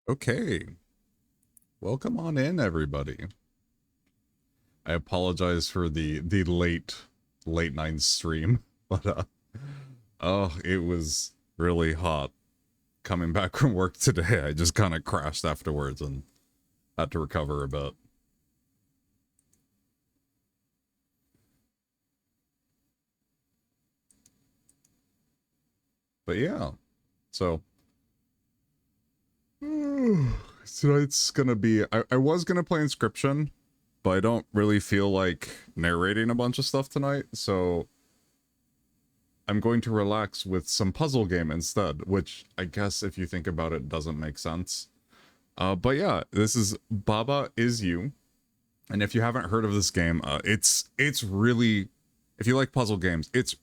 Okay, welcome on in, everybody. I apologize for the late night stream, but oh, it was really hot coming back from work today. I just kind of crashed afterwards and had to recover a bit. But yeah, so tonight's gonna be. I was gonna play Inscription, but I don't really feel like narrating a bunch of stuff tonight, so I'm going to relax with some puzzle game instead, which I guess if you think about it doesn't make sense. But yeah, this is Baba Is You, and if you haven't heard of this game, it's really, if you like puzzle games, it's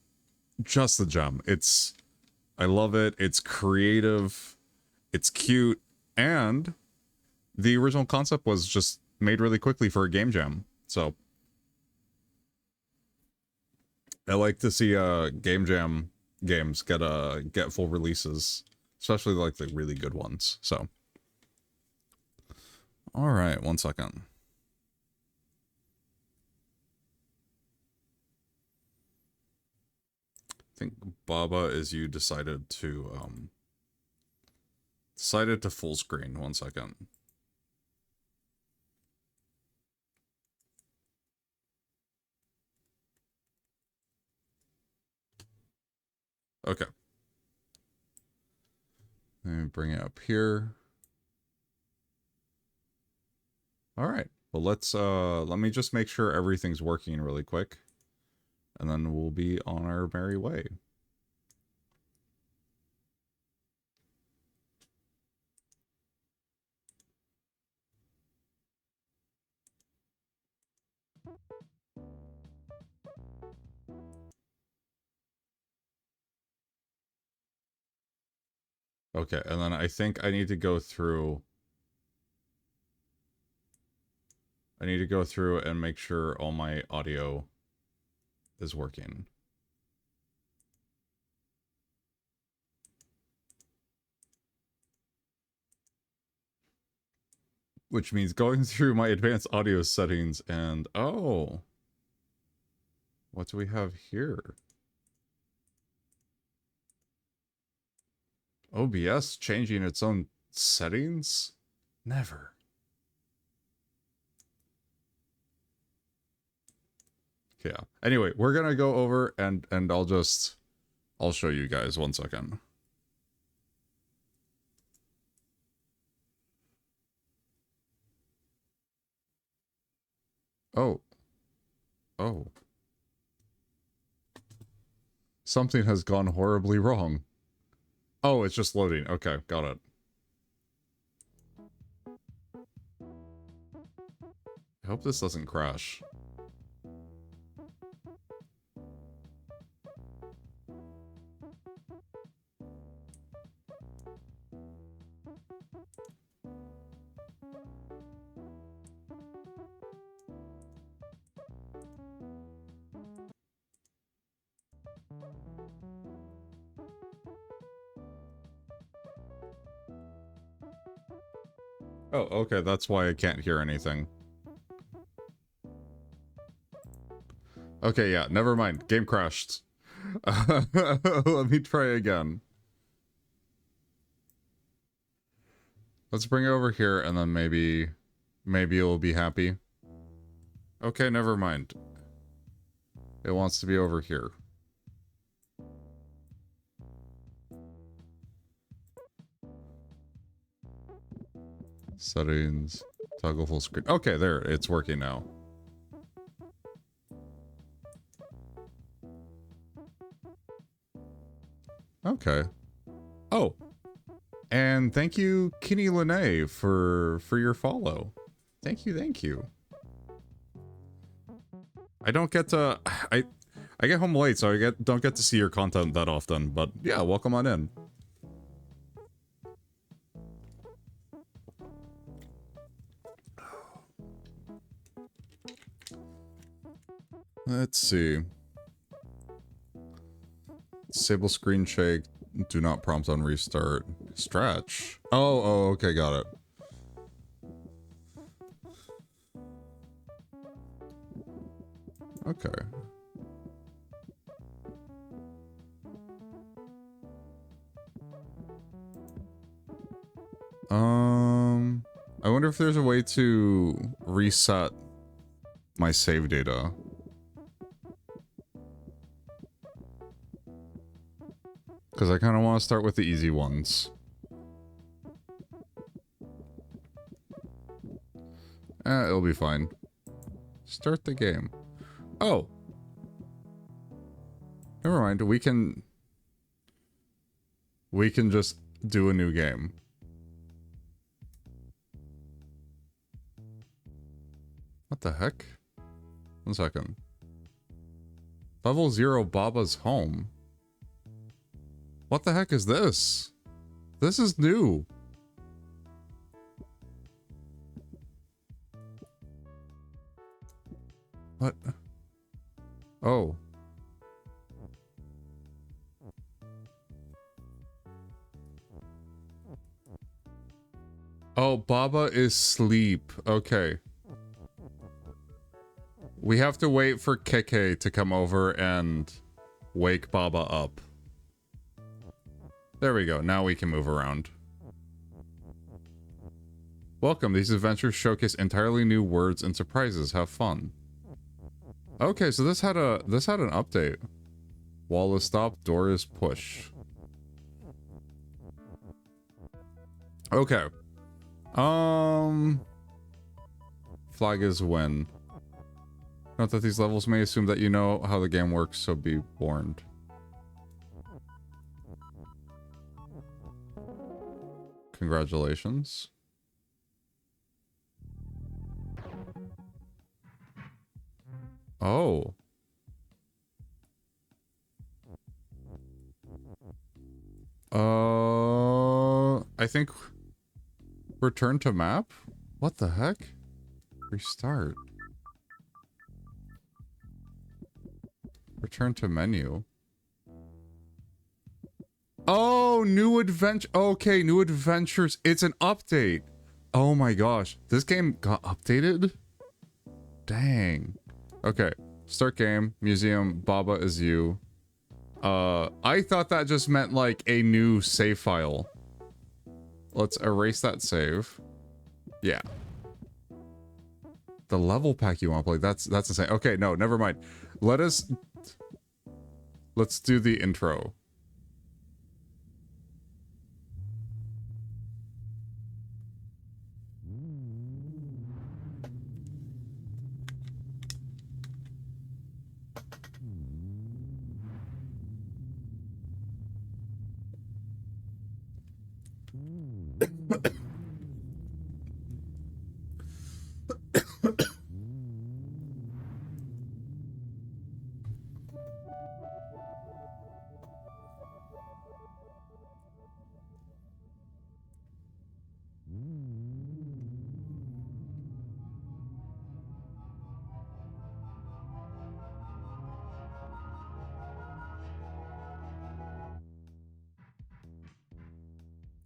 just a gem. I love it. It's creative, it's cute, and the original concept was just made really quickly for a game jam. So I like to see game jam games get full releases, especially like the really good ones. So all right, 1 second. I think Baba Is You decided to full screen. 1 second. Okay. Let me bring it up here. All right. Well, let me just make sure everything's working really quick, and then we'll be on our merry way. Okay, and then I think I need to go through and make sure all my audio is working. Which means going through my advanced audio settings and oh, what do we have here? OBS changing its own settings? Never. Yeah. Anyway, we're gonna go over and I'll show you guys 1 second. Oh. Oh. Something has gone horribly wrong. Oh, it's just loading. Okay, got it. I hope this doesn't crash. Oh, okay, that's why I can't hear anything. Okay, yeah, never mind. Game crashed. Let me try again. Let's bring it over here and then maybe it'll be happy. Okay, never mind. It wants to be over here. Settings, toggle full screen. Okay, there, it's working now. Okay. Oh, and thank you, Kenny Lene, for your follow. Thank you, thank you. I don't get to I get home late, so don't get to see your content that often. But yeah, welcome on in. Let's see. Disable screen shake. Do not prompt on restart. Stretch. Oh, okay, got it. Okay. I wonder if there's a way to reset my save data. Because I kind of want to start with the easy ones. It'll be fine. Start the game. Oh. Never mind. We can just do a new game. What the heck? 1 second. Level 0 Baba's home. What the heck is this? This is new. What? Oh. Oh, Baba is asleep. Okay. We have to wait for Keke to come over and wake Baba up. There we go. Now we can move around. Welcome. These adventures showcase entirely new words and surprises. Have fun. Okay, so this had an update. Wall is stop, door is push. Okay. Flag is win. Note that these levels may assume that you know how the game works, so be warned. Congratulations. Oh. I think return to map? What the heck? Restart. Return to menu. Oh, new adventure. Okay, new adventures. It's an update. Oh my gosh. This game got updated? Dang. Okay. Start game. Museum. Baba is you. I thought that just meant like a new save file. Let's erase that save. Yeah. The level pack you want to play. That's insane. Okay, no, never mind. Let's do the intro.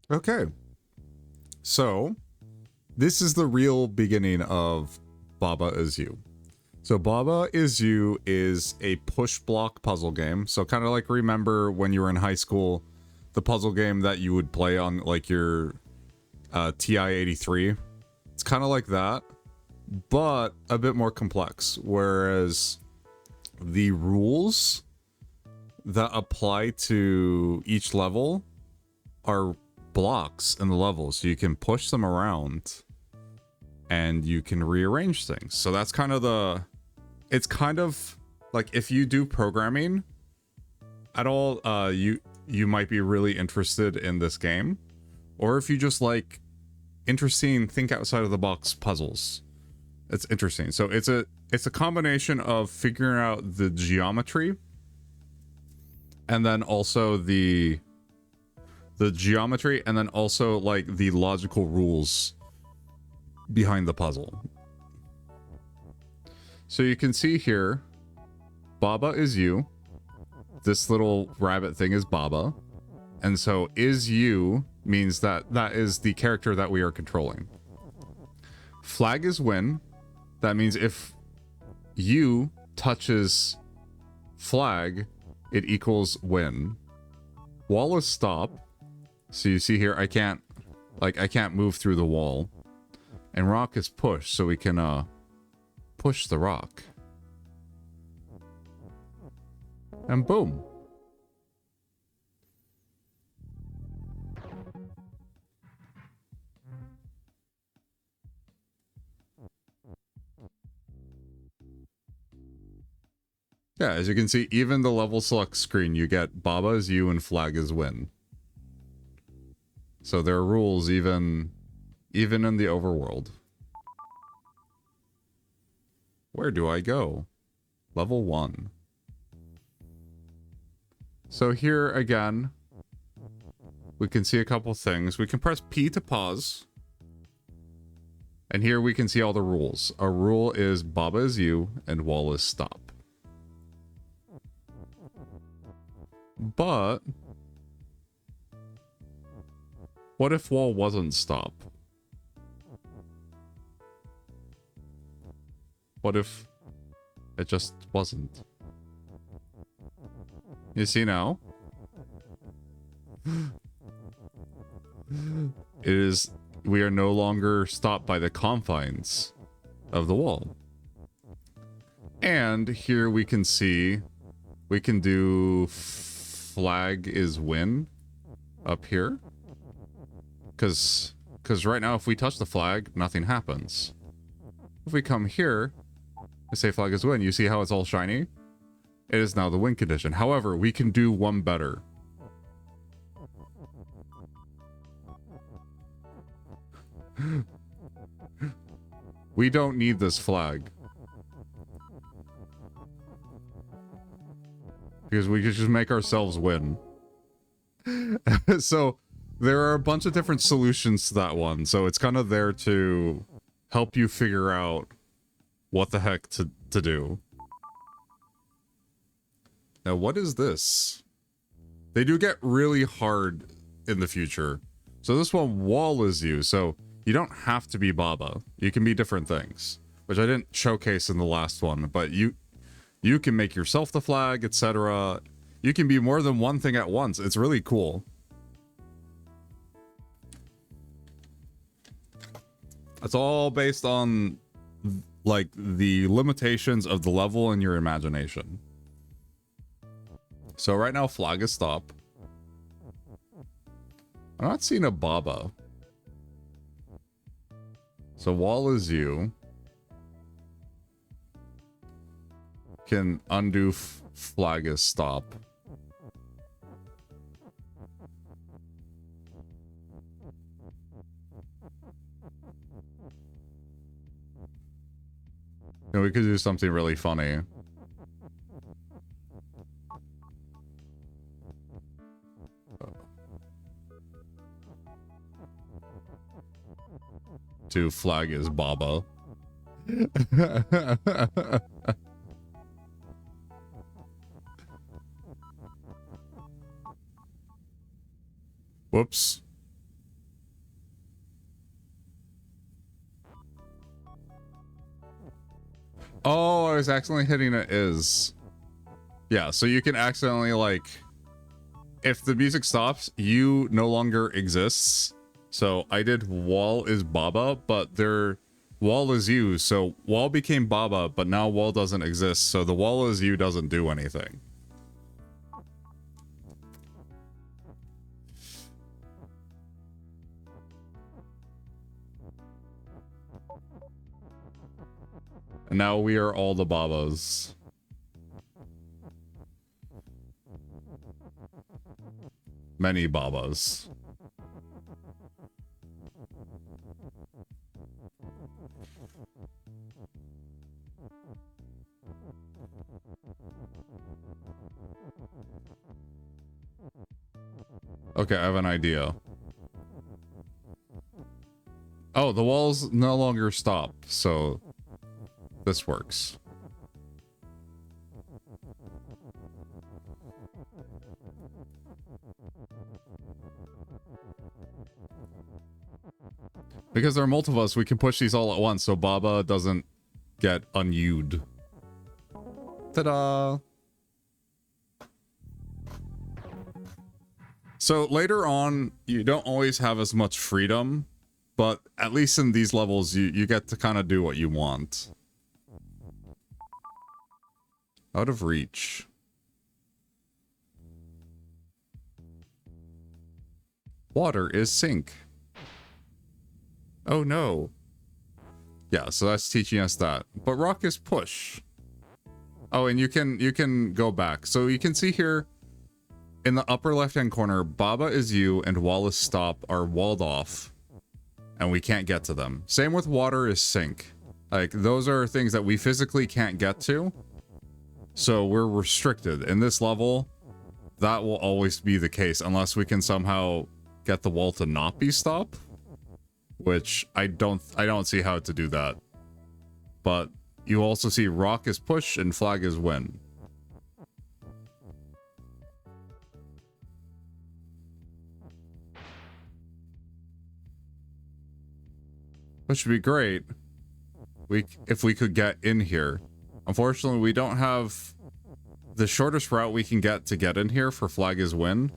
Okay. So, this is the real beginning of Baba Is You. So Baba Is You is a push block puzzle game. So kind of like remember when you were in high school, the puzzle game that you would play on like your TI-83. It's kind of like that, but a bit more complex. Whereas the rules that apply to each level are blocks in the level, so you can push them around and you can rearrange things. So that's kind of it's kind of like if you do programming at all, you might be really interested in this game. Or if you just like interesting, think outside of the box puzzles, it's interesting. So it's a combination of figuring out the geometry and then also the geometry and then also like the logical rules behind the puzzle. So you can see here, Baba is you. This little rabbit thing is Baba. And so is you means that that is the character that we are controlling. Flag is win. That means if you touches flag, it equals win. Wall is stop. So you see here, I can't move through the wall. And rock is push, so we can push the rock. And boom. Yeah, as you can see, even the level select screen, you get Baba is you and flag is win. So there are rules even in the overworld. Where do I go? Level 1. So here again, we can see a couple things. We can press P to pause. And here we can see all the rules. A rule is Baba is you and wall is stop. But what if wall wasn't stop? What if it just wasn't? You see now? We are no longer stopped by the confines of the wall. And here we can see, we can do flag is win up here. Because right now, if we touch the flag, nothing happens. If we come here and say flag is win, you see how it's all shiny? It is now the win condition. However, we can do one better. We don't need this flag. Because we could just make ourselves win. So there are a bunch of different solutions to that one. So it's kind of there to help you figure out what the heck to do. Now, what is this? They do get really hard in the future. So this one, wall is you. So you don't have to be Baba. You can be different things, which I didn't showcase in the last one, but you can make yourself the flag, etc. You can be more than one thing at once. It's really cool. It's all based on like the limitations of the level and your imagination. So right now, flag is stop. I'm not seeing a Baba. So wall is you. Can undo flag is stop. And we could do something really funny. To flag is Baba. Whoops. Oh, I was accidentally hitting it is. Yeah, so you can accidentally, like, if the music stops, you no longer exists. So I did wall is Baba, but their wall is you. So wall became Baba, but now wall doesn't exist. So the wall is you doesn't do anything. And now we are all the Babas. Many Babas. Okay, I have an idea. Oh, the walls no longer stop, so this works. Because there are multiple of us, we can push these all at once so Baba doesn't get unused. Ta-da! So later on, you don't always have as much freedom, but at least in these levels, you get to kind of do what you want. Out of reach. Water is sink. Oh no. Yeah, so that's teaching us that. But rock is push. Oh, and you can go back. So you can see here in the upper left-hand corner, Baba is you and Wallace Stop are walled off. And we can't get to them. Same with water is sink. Like, those are things that we physically can't get to. So we're restricted. In this level, that will always be the case unless we can somehow get the wall to not be stop. Which I don't see how to do that. But you also see rock is push and flag is win. Which would be great if we could get in here. Unfortunately, we don't have the shortest route we can get in here for flag is win.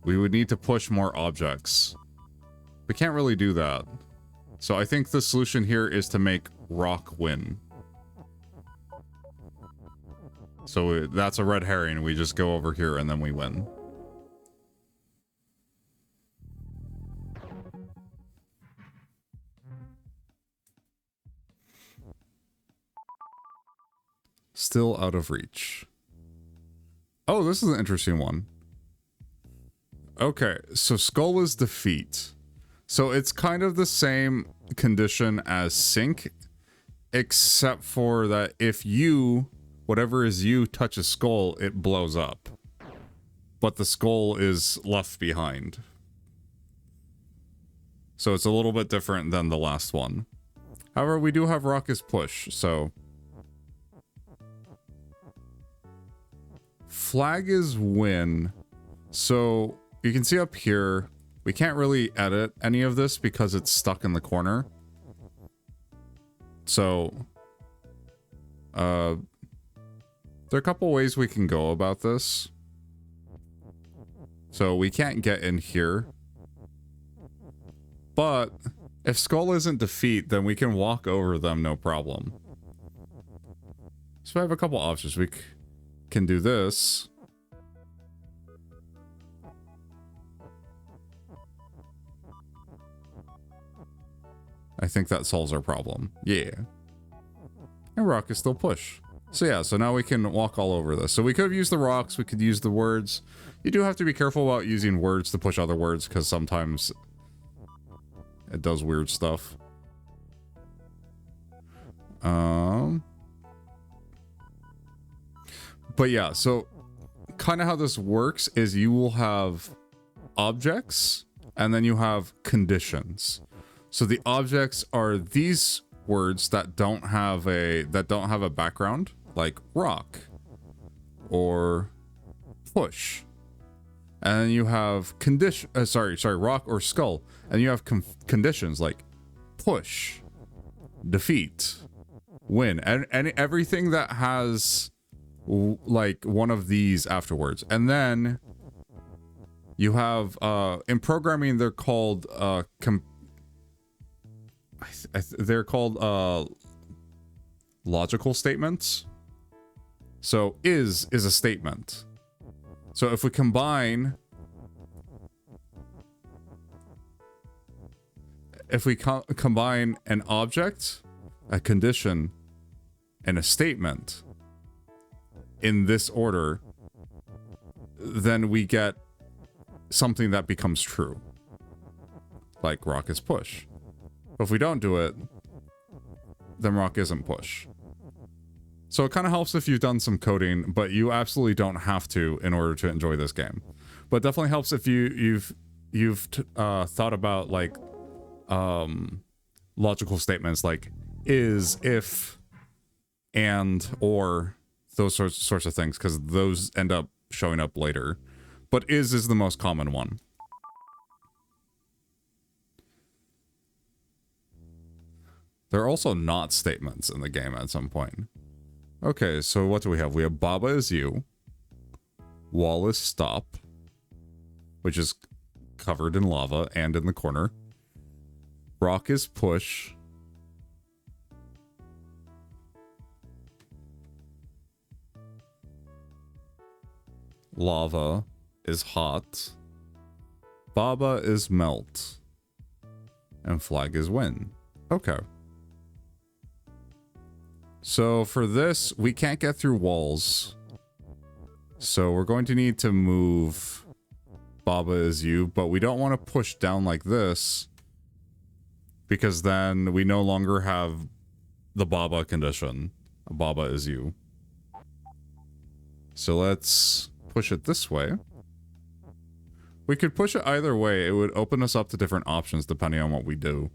We would need to push more objects. We can't really do that. So I think the solution here is to make rock win. So that's a red herring. We just go over here and then we win. Still out of reach. Oh, this is an interesting one. Okay, so skull is defeat. So it's kind of the same condition as sink, except for that if you, whatever is you, touch a skull, it blows up. But the skull is left behind. So it's a little bit different than the last one. However, we do have rock is push, so... Flag is win. So you can see up here, we can't really edit any of this because it's stuck in the corner. So, there are a couple ways we can go about this. So we can't get in here. But if skull isn't defeat, then we can walk over them no problem. So I have a couple options. We can do this. I think that solves our problem. Yeah. And rock is still push. So yeah, so now we can walk all over this. So we could have used the rocks, we could use the words. You do have to be careful about using words to push other words, because sometimes it does weird stuff. But yeah, so kind of how this works is you will have objects, and then you have conditions. So the objects are these words that don't have a background, like rock or push. And then you have rock or skull. And you have conditions like push, defeat, win, and everything that has like one of these afterwards. And then you have in programming they're called logical statements. So is a statement. So if we combine combine an object, a condition, and a statement in this order, then we get something that becomes true. Like rock is push. But if we don't do it, then rock isn't push. So it kind of helps if you've done some coding, but you absolutely don't have to in order to enjoy this game. But it definitely helps if you've thought about like logical statements like is, if, and, or, those sorts of things, because those end up showing up later. But is the most common one. They're also not statements in the game at some point. Okay, so what do we have? We have Baba is you. Wall is stop, which is covered in lava and in the corner. Rock is push. Lava is hot. Baba is melt. And flag is win. Okay. So for this, we can't get through walls. So we're going to need to move Baba is you, but we don't want to push down like this, because then we no longer have the Baba condition. Baba is you. So let's push it this way. We could push it either way. It would open us up to different options depending on what we do.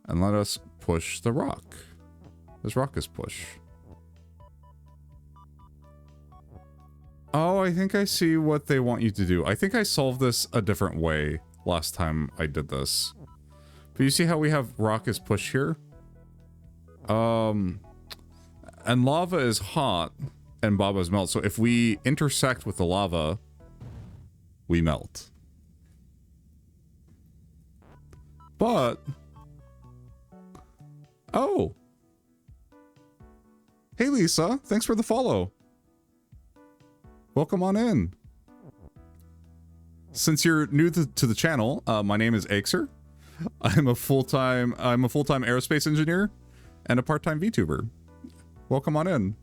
And let us push the rock. This rock is push. Oh, I think I see what they want you to do. I think I solved this a different way last time I did this. But you see how we have rock is push here? And lava is hot and Baba's melt. So if we intersect with the lava, we melt. But... oh! Hey Lisa, thanks for the follow. Welcome on in. Since you're new to the channel, my name is Axer. I'm a full-time aerospace engineer and a part-time VTuber. Welcome on in.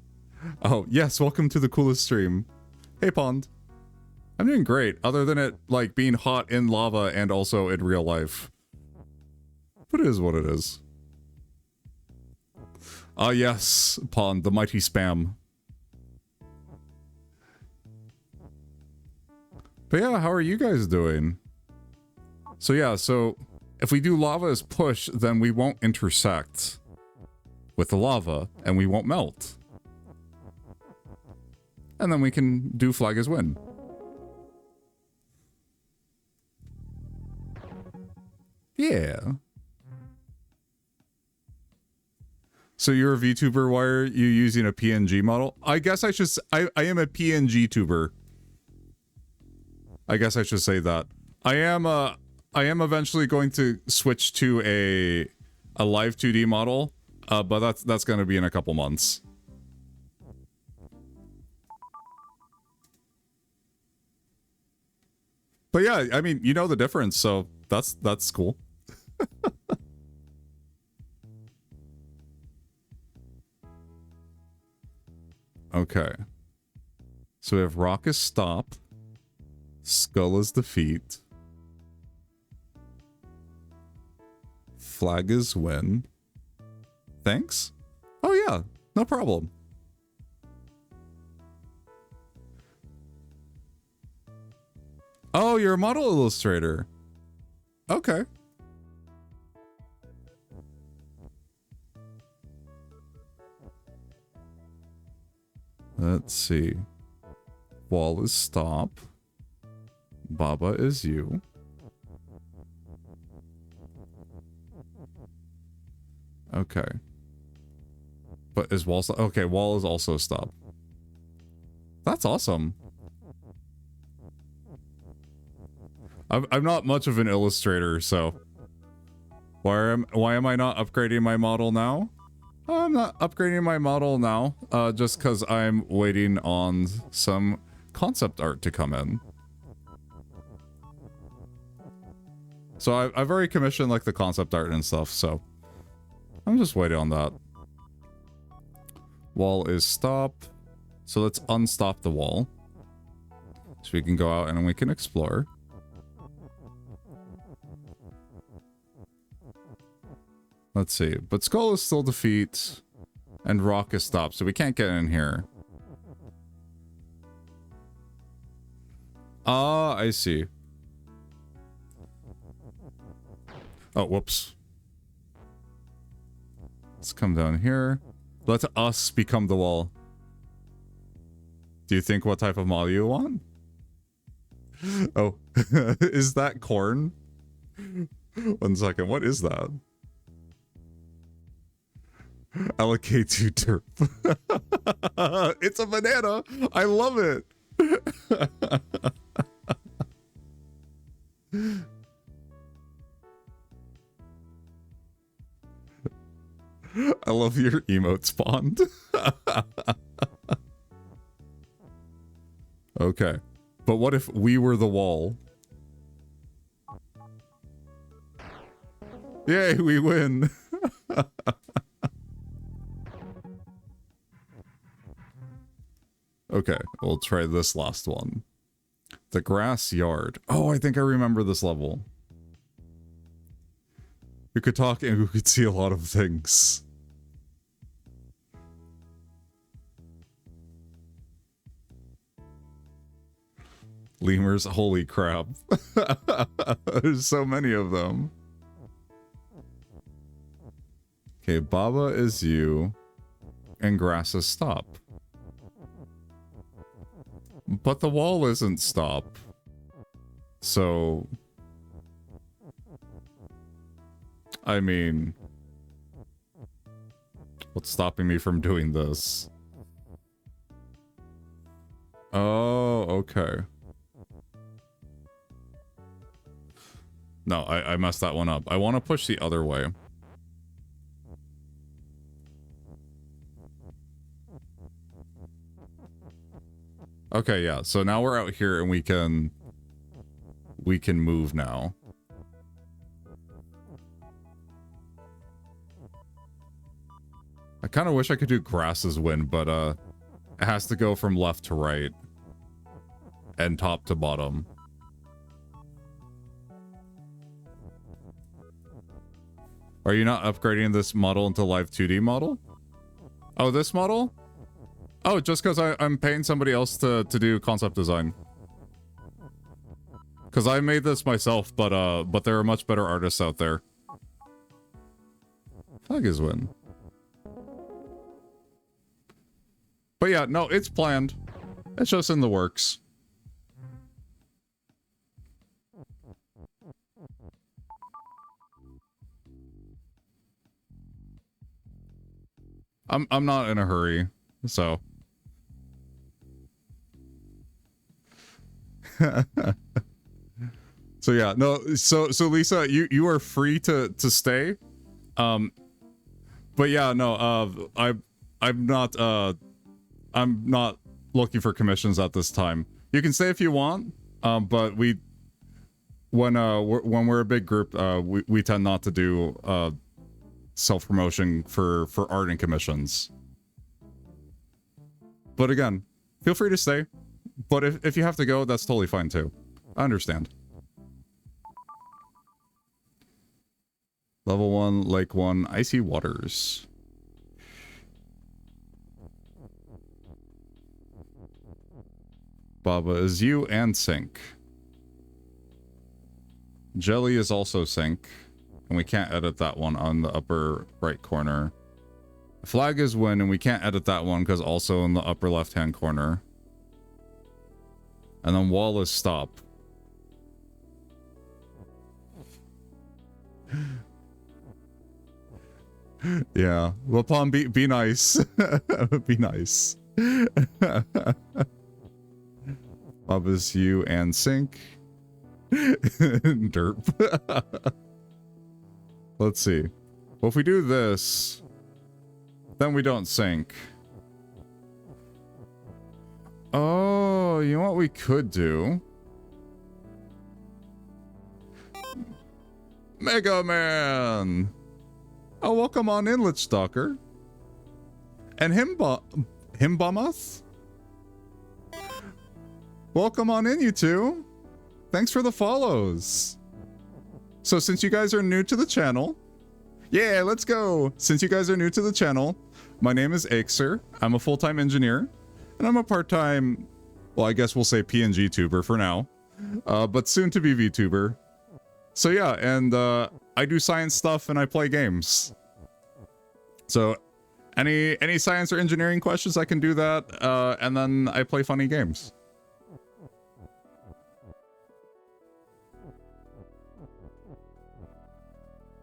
Oh, yes, welcome to the coolest stream. Hey Pond. I'm doing great, other than it like being hot in lava and also in real life. But it is what it is. Ah yes, Pond, the mighty spam. But yeah, how are you guys doing? So yeah, so if we do lava as push, then we won't intersect with the lava and we won't melt. And then we can do flag as win. Yeah. So you're a VTuber, why are you using a PNG model? I guess I should, I am a PNG tuber. I guess I should say that. I am eventually going to switch to a live 2D model, but that's going to be in a couple months. But yeah, I mean, you know the difference, so that's cool. Okay. So we have rock is stop. Skull is defeat. Flag is win. Thanks? Oh yeah, no problem. Oh, you're a model illustrator. Okay. Let's see. Wall is stop. Baba is you. Okay. But is wall stop? Okay, wall is also stop. That's awesome. I'm not much of an illustrator, so why am I not upgrading my model now? I'm not upgrading my model now, just because I'm waiting on some concept art to come in. So I've already commissioned like the concept art and stuff, so I'm just waiting on that. Wall is stop. So let's unstop the wall. So we can go out and we can explore. Let's see. But skull is still defeat. And rock is stop, so we can't get in here. Ah, I see. Oh, whoops. Let's come down here. Let us become the wall. Do you think what type of model you want? Oh, is that corn? 1 second, what is that? LK2 derp. It's a banana. I love it. I love your emote spawned. Okay. But what if we were the wall? Yay, we win. Okay, we'll try this last one. The grass yard. Oh, I think I remember this level. We could talk and we could see a lot of things. Lemurs, holy crap. There's so many of them. Okay, Baba is you, and grass is stop. But the wall isn't stop. So... I mean... What's stopping me from doing this? Oh, okay. No, I messed that one up. I want to push the other way. Okay, yeah. So now we're out here and we can move now. I kind of wish I could do grass's win, but it has to go from left to right and top to bottom. Are you not upgrading this model into live 2D model? Oh, this model? Oh, just because I'm paying somebody else to do concept design. Because I made this myself, but there are much better artists out there. Flag is win. But yeah, no, it's planned. It's just in the works. I'm not in a hurry, so. So yeah, no, so Lisa, you are free to stay. But yeah, no, I'm not looking for commissions at this time. You can stay if you want, but when we're a big group, we tend not to do self-promotion for art and commissions. But again, feel free to stay. But if you have to go, that's totally fine too. I understand. Level 1, Lake 1, Icy Waters. Baba is you and Sink. Jelly is also Sink. And we can't edit that one on the upper right corner. Flag is win, and we can't edit that one because also in the upper left-hand corner. And then wall is stop. Yeah. Well, Palm, be nice. Be nice. Bubba's you and Sink. Derp. Let's see. Well, if we do this, then we don't sink. Oh, you know what we could do? Mega Man! Oh, welcome on in, Lich Stalker. And Himbomoth? Welcome on in, you two. Thanks for the follows. So since you guys are new to the channel, yeah, let's go. Since you guys are new to the channel, my name is Axer. I'm a full-time engineer, and I'm a part-time, well, I guess we'll say PNG tuber for now, but soon to be VTuber. So yeah, and I do science stuff and I play games. So any science or engineering questions, I can do that, and then I play funny games.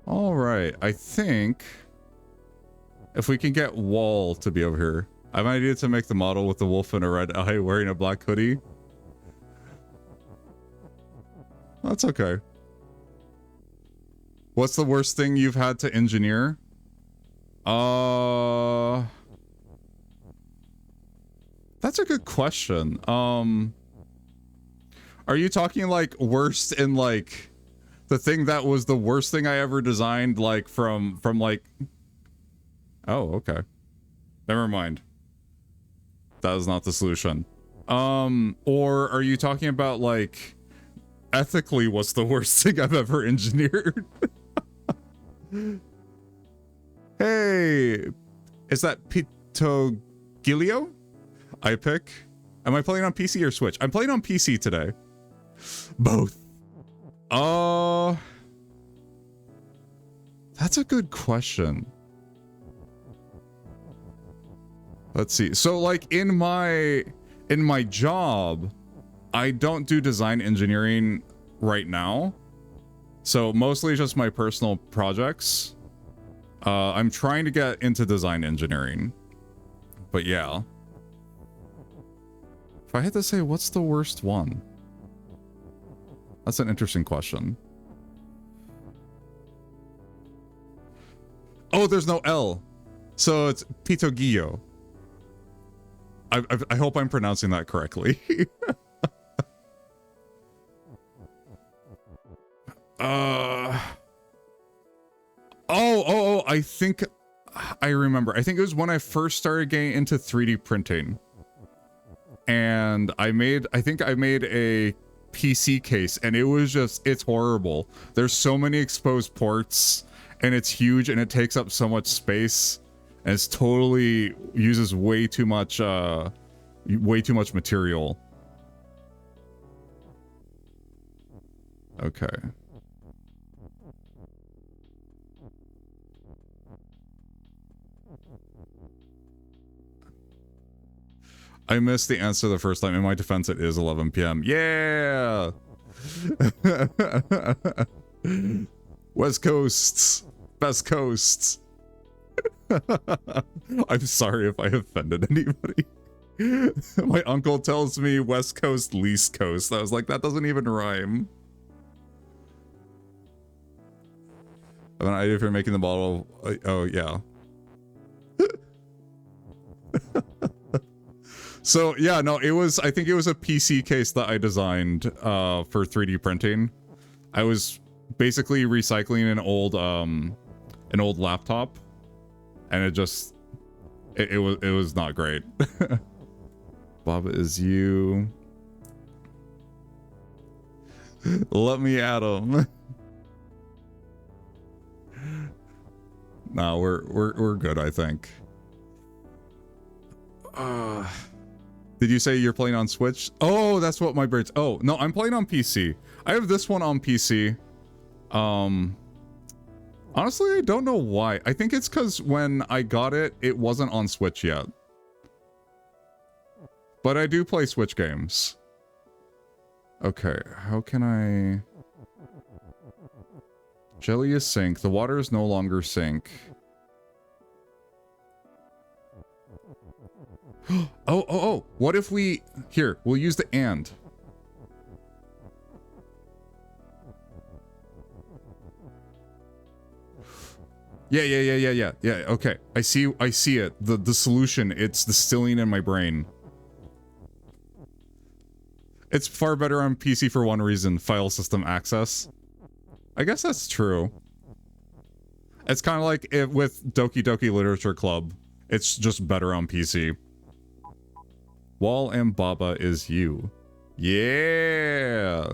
All right, I think If we can get Wall to be over here. I might need to make the model with the wolf and a red eye wearing a black hoodie. That's okay. What's the worst thing you've had to engineer? That's a good question. Are you talking like worst in like the thing that was the worst thing I ever designed, like from like... Oh, okay. Never mind. That is not the solution. Or are you talking about like ethically what's the worst thing I've ever engineered? Hey, is that Pitogilio? I pick. Am I playing on PC or Switch? I'm playing on PC today. Both. That's a good question. Let's see. So like in my job, I don't do design engineering right now. So mostly just my personal projects. I'm trying to get into design engineering. But yeah. If I had to say, what's the worst one? That's an interesting question. Oh, there's no L. So it's Pitogillo. I hope I'm pronouncing that correctly. I think I remember. I think it was when I first started getting into 3D printing. And I think I made a PC case, and it was just, it's horrible. There's so many exposed ports, and it's huge, and it takes up so much space, and it's totally uses way too much material. Okay. I missed the answer the first time. In my defense, it is 11 p.m. Yeah! West Coasts. Best coasts. I'm sorry if I offended anybody. My uncle tells me West Coast, least coast. I was like, that doesn't even rhyme. I have an idea for making the bottle. Oh, yeah. So yeah, no, I think it was a PC case that I designed for 3D printing. I was basically recycling an old laptop, and it was not great. Bob is you. Let me at him. No, we're good, I think. Did you say you're playing on Switch? Oh, that's what my brain's... Oh, no, I'm playing on PC. I have this one on PC. Honestly, I don't know why. I think it's because when I got it, it wasn't on Switch yet. But I do play Switch games. Okay, how can I... Jelly is sink. The water is no longer sink. Oh, what if we... Here, we'll use the and. Yeah, okay. I see it. The solution, it's distilling in my brain. It's far better on PC for one reason, file system access. I guess that's true. It's kind of like it with Doki Doki Literature Club. It's just better on PC. Wall and Baba is you. Yeah!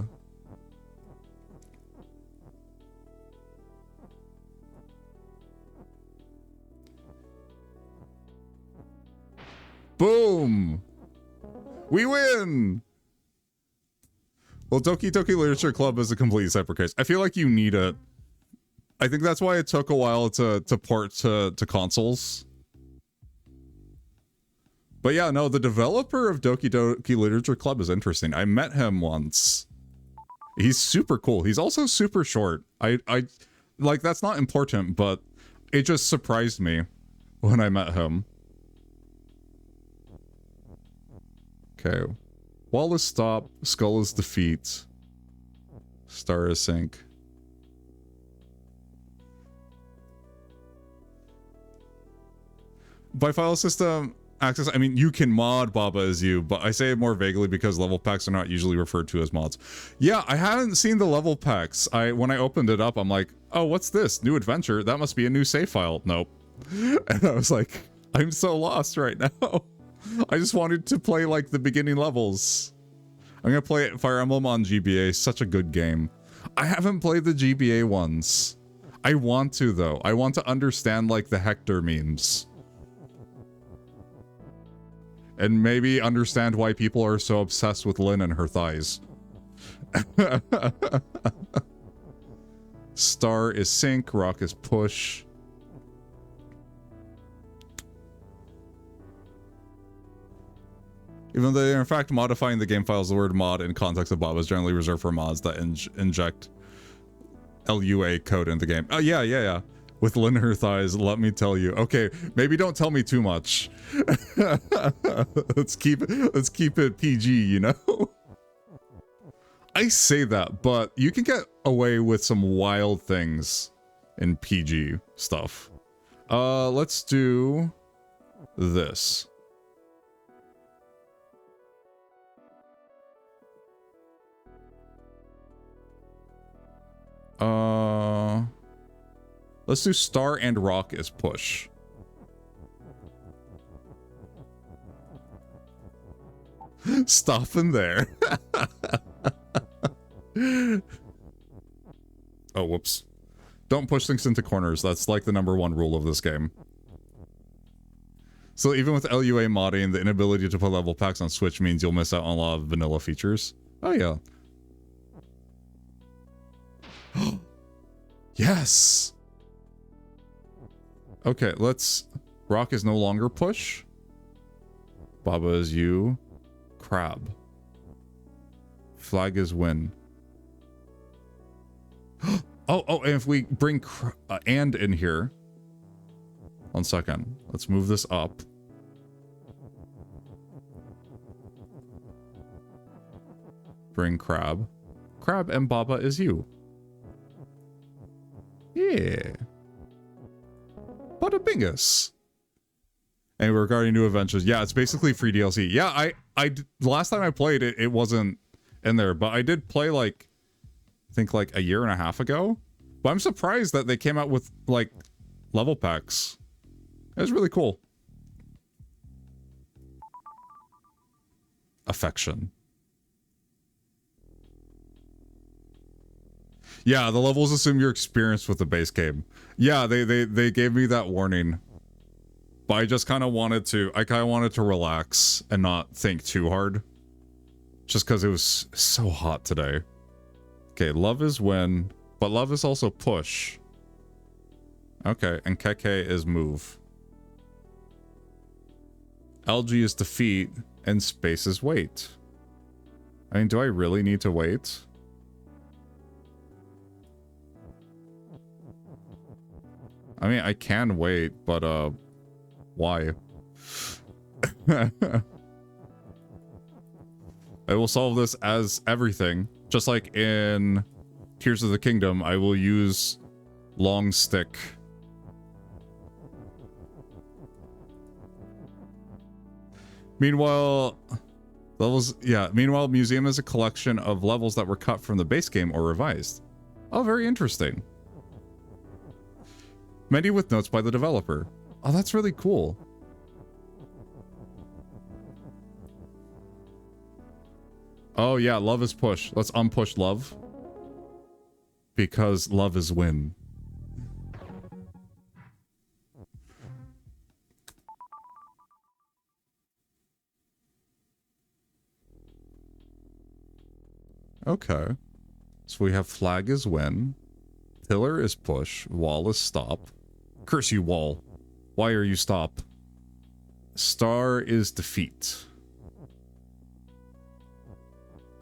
Boom! We win! Well, Doki Doki Literature Club is a completely separate case. I feel like you need it. I think that's why it took a while to port to consoles. But yeah, no, the developer of Doki Doki Literature Club is interesting. I met him once. He's super cool. He's also super short. I like, that's not important, but it just surprised me when I met him. Okay. Wall is stop, skull is defeat, star is sink. By file system access, I mean you can mod Baba as you, but I say it more vaguely because level packs are not usually referred to as mods. Yeah, I haven't seen the level packs. When I opened it up, I'm like, oh, what's this? New adventure? That must be a new save file. Nope. And I was like, I'm so lost right now. I just wanted to play like the beginning levels. I'm gonna play Fire Emblem on GBA, such a good game. I haven't played the GBA ones. I want to though. I want to understand like the Hector memes. And maybe understand why people are so obsessed with Lynn and her thighs. Star is sink, rock is push. Even though they're in fact modifying the game files, the word mod in context of Baba is generally reserved for mods that inject LUA code into the game. Oh, yeah. With Lynn and her thighs, let me tell you. Okay, maybe don't tell me too much. Let's keep it PG, you know? I say that, but you can get away with some wild things in PG stuff. Let's do this. Let's do star and rock as push. Stop in there. Oh, whoops. Don't push things into corners. That's like the #1 rule of this game. So even with LUA modding, the inability to put level packs on Switch means you'll miss out on a lot of vanilla features. Oh, yeah. Yes! Okay, let's... Rock is no longer push. Baba is you. Crab. Flag is win. Oh, and if we bring and in here. 1 second. Let's move this up. Bring crab. Crab and Baba is you. Yeah. Bada bingus. And regarding new adventures, yeah, it's basically free DLC. Yeah, the last time I played it, it wasn't in there, but I did play like, I think like a year and a half ago. But I'm surprised that they came out with like level packs. It was really cool. Affection. Yeah, the levels assume you're experienced with the base game. Yeah, they gave me that warning. But I just kind of wanted to, relax and not think too hard. Just because it was so hot today. Okay, love is win, but love is also push. Okay, and Keke is move. LG is defeat, and space is wait. I mean, do I really need to wait? I mean, I can wait, but, why? I will solve this as everything. Just like in Tears of the Kingdom, I will use long stick. Meanwhile, meanwhile, Museum is a collection of levels that were cut from the base game or revised. Oh, very interesting. Many with notes by the developer. Oh, that's really cool. Oh yeah, love is push. Let's unpush love. Because love is win. Okay. So we have flag is win. Pillar is push. Wall is stop. Curse you, wall. Why are you stop? Star is defeat.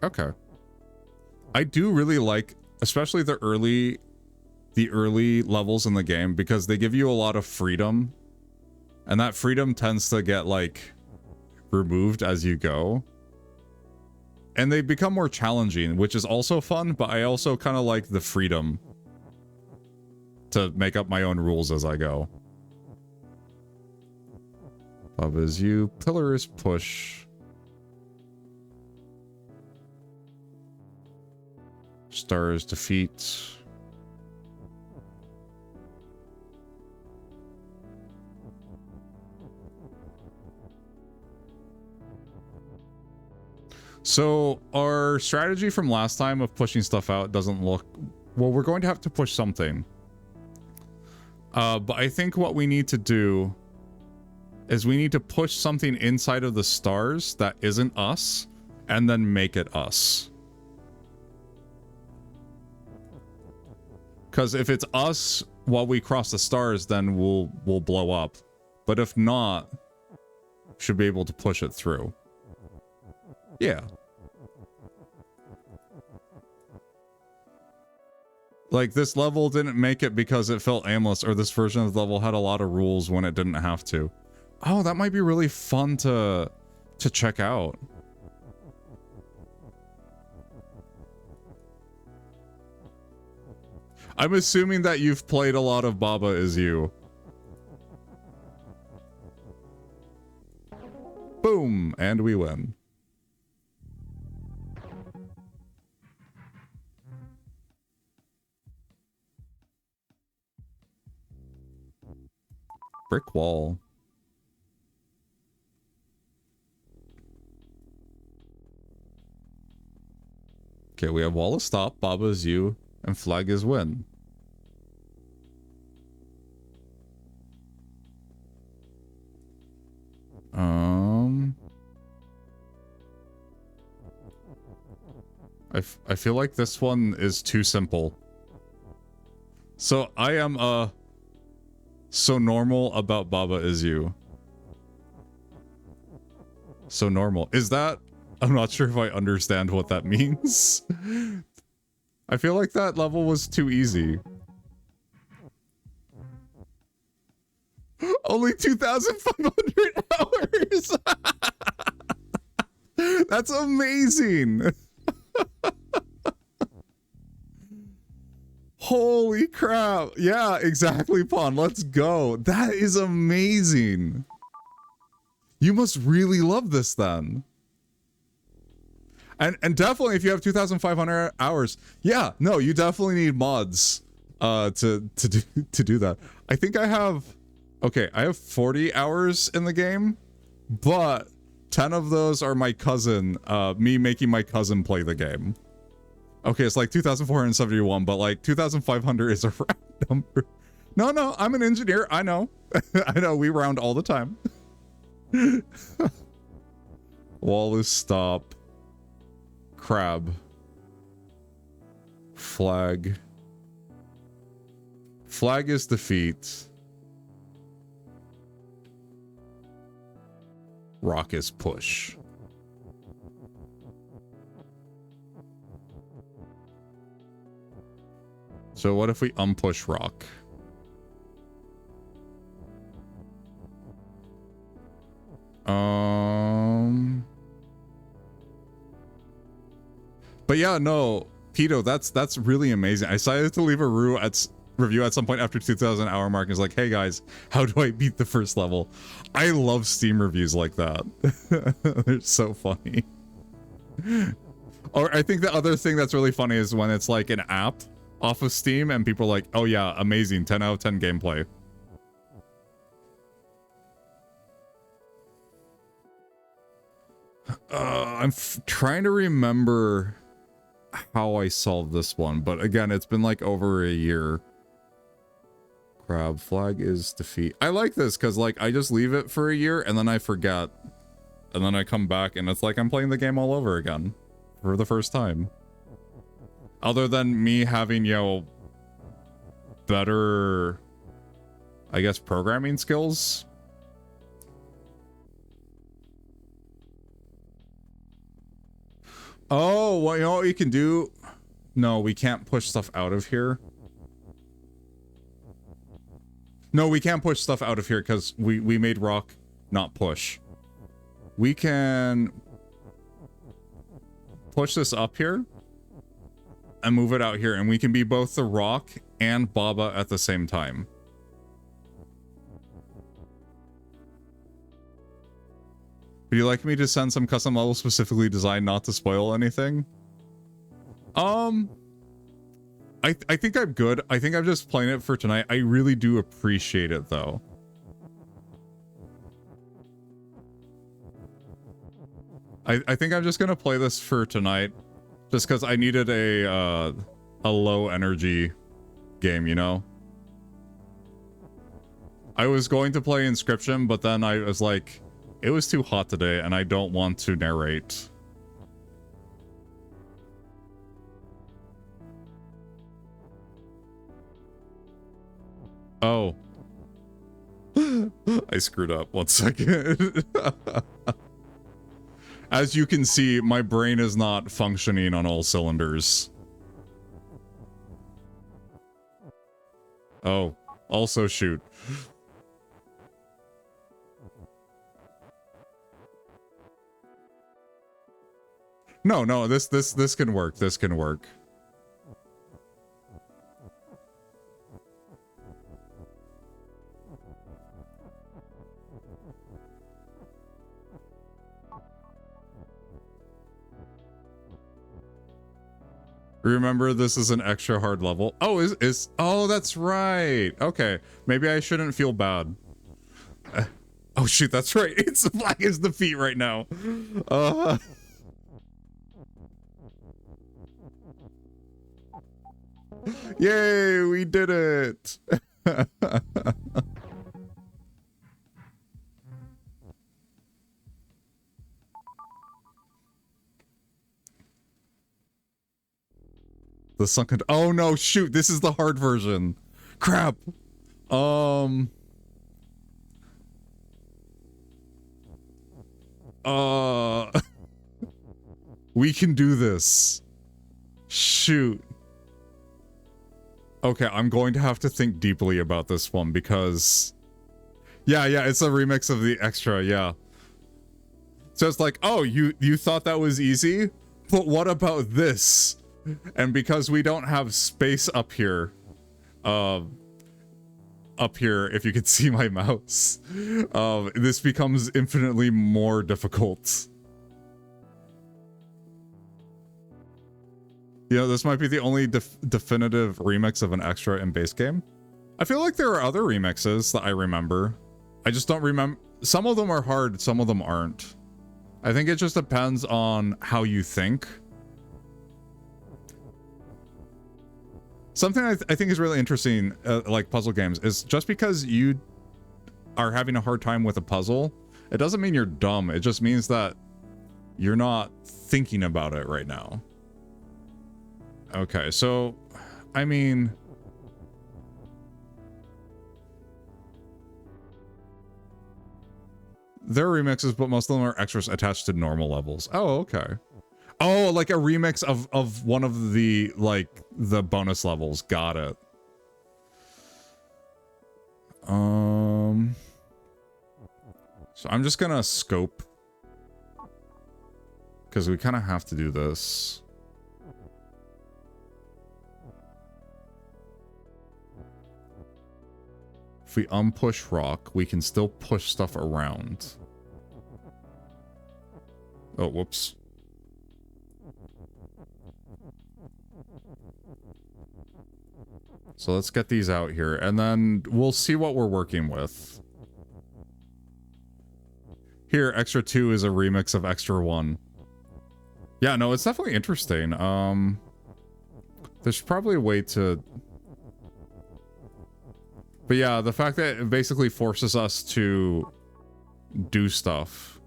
Okay. I do really like, especially the early levels in the game, because they give you a lot of freedom And that freedom tends to get, like, removed as you go. And they become more challenging, which is also fun, but I also kind of like the freedom to make up my own rules as I go. Baba is you. Pillar is push. Star is defeat. So our strategy from last time of pushing stuff out doesn't look... Well, we're going to have to push something. But I think what we need to do is we need to push something inside of the stars that isn't us, and then make it us. Because if it's us while we cross the stars, then we'll blow up. But if not, should be able to push it through. Yeah. Like, this level didn't make it because it felt aimless, or this version of the level had a lot of rules when it didn't have to. Oh, that might be really fun to check out. I'm assuming that you've played a lot of Baba Is You. Boom! And we win. Brick wall. Okay, we have wall is stop, Baba is you, and flag is win. I feel like this one is too simple. So I am so normal about Baba Is You. So normal. Is that... I'm not sure if I understand what that means. I feel like that level was too easy. Only 2,500 hours! That's amazing! Holy crap! Yeah, exactly, Pawn. Let's go. That is amazing. You must really love this then. And definitely if you have 2,500 hours, yeah, no, you definitely need mods to do that. I think I have, okay, I have 40 hours in the game, but 10 of those are my cousin, me making my cousin play the game. Okay, it's like 2,471, but like 2,500 is a round number. No, I'm an engineer. I know. I know, we round all the time. Wall is stop. Crab. Flag. Flag is defeat. Rock is push. So what if we unpush rock? But yeah, no, Pito, that's really amazing. I decided to leave a review at some point after 2,000 hour mark and was like, hey guys, how do I beat the first level? I love Steam reviews like that. They're so funny. Or I think the other thing that's really funny is when it's like an app off of Steam and people are like, oh yeah, amazing, 10 out of 10 gameplay. I'm trying to remember how I solved this one, but again, it's been like over a year. Crab flag is defeat. I like this because like I just leave it for a year and then I forget. And then I come back and it's like I'm playing the game all over again for the first time. Other than me having, you know, better, I guess, programming skills. Oh, well, you know what you can do? No, we can't push stuff out of here. No, we can't push stuff out of here because we made rock, not push. We can push this up here and move it out here, and we can be both the rock and Baba at the same time. Would you like me to send some custom levels specifically designed not to spoil anything? I think I'm good. I think I'm just playing it for tonight. I really do appreciate it, though. I think I'm just gonna play this for tonight, just because I needed a low energy game, you know? I was going to play Inscription, but then I was like, it was too hot today, and I don't want to narrate. Oh. I screwed up. 1 second. As you can see, my brain is not functioning on all cylinders. Oh, also shoot. No, this can work. This can work. Remember, this is an extra hard level. Oh, oh, that's right. Okay, maybe I shouldn't feel bad. Oh shoot, that's right. It's black as the feet right now. Yay, we did it. The sunken... Oh no, shoot, this is the hard version. Crap. We can do this. Shoot. Okay, I'm going to have to think deeply about this one because... Yeah, it's a remix of the extra, yeah. So it's like, oh, you thought that was easy? But what about this? And because we don't have space up here, if you can see my mouse, this becomes infinitely more difficult. You know, this might be the only definitive remix of an extra in base game. I feel like there are other remixes that I remember. I just don't remember. Some of them are hard, some of them aren't. I think it just depends on how you think. Something I think is really interesting, like puzzle games, is just because you are having a hard time with a puzzle, it doesn't mean you're dumb. It just means that you're not thinking about it right now. Okay, so, I mean... There are remixes, but most of them are extras attached to normal levels. Oh, okay. Oh, like a remix of one of the, like, the bonus levels. Got it. So I'm just gonna scope. Because we kind of have to do this. If we unpush rock, we can still push stuff around. Oh, whoops. So let's get these out here, and then we'll see what we're working with. Here, Extra 2 is a remix of Extra 1. Yeah, no, it's definitely interesting. There's probably a way to... But yeah, the fact that it basically forces us to do stuff.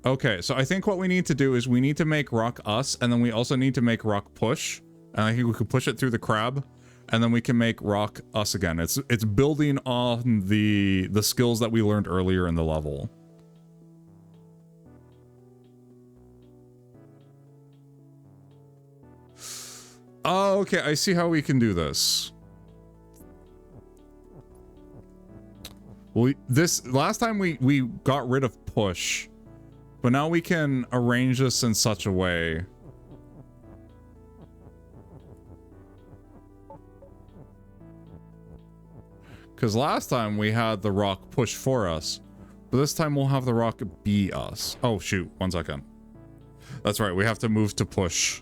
Okay, so I think what we need to do is we need to make rock us, and then we also need to make rock push. And I think we could push it through the crab, and then we can make rock us again. It's building on the skills that we learned earlier in the level. Oh, okay, I see how we can do this. This last time we got rid of push, but now we can arrange this in such a way. Because last time we had the rock push for us, but this time we'll have the rock be us. Oh shoot, 1 second. That's right, we have to move to push.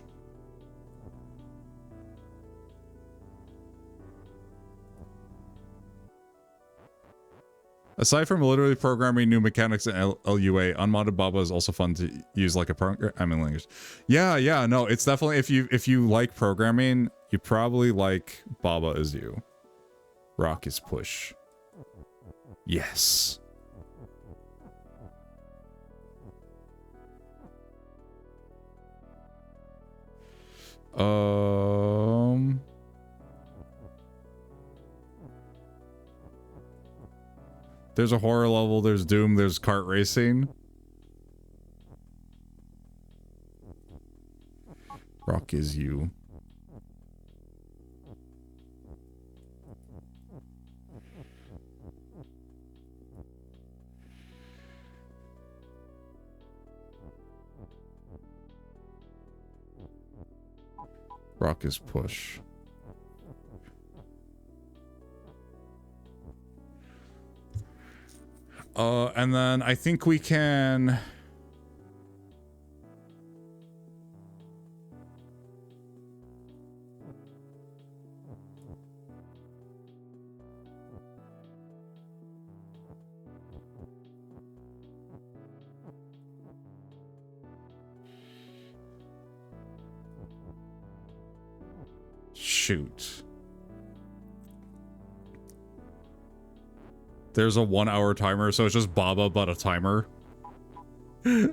Aside from literally programming new mechanics in LUA, unmodded Baba is also fun to use like a programming language. Yeah, no, it's definitely, if you like programming, you probably like Baba Is You. Rock is push. Yes. There's a horror level, there's Doom, there's kart racing. Rock is you. Rock is push. And then I think we can... Shoot. There's a 1 hour timer, so it's just Baba but a timer. Do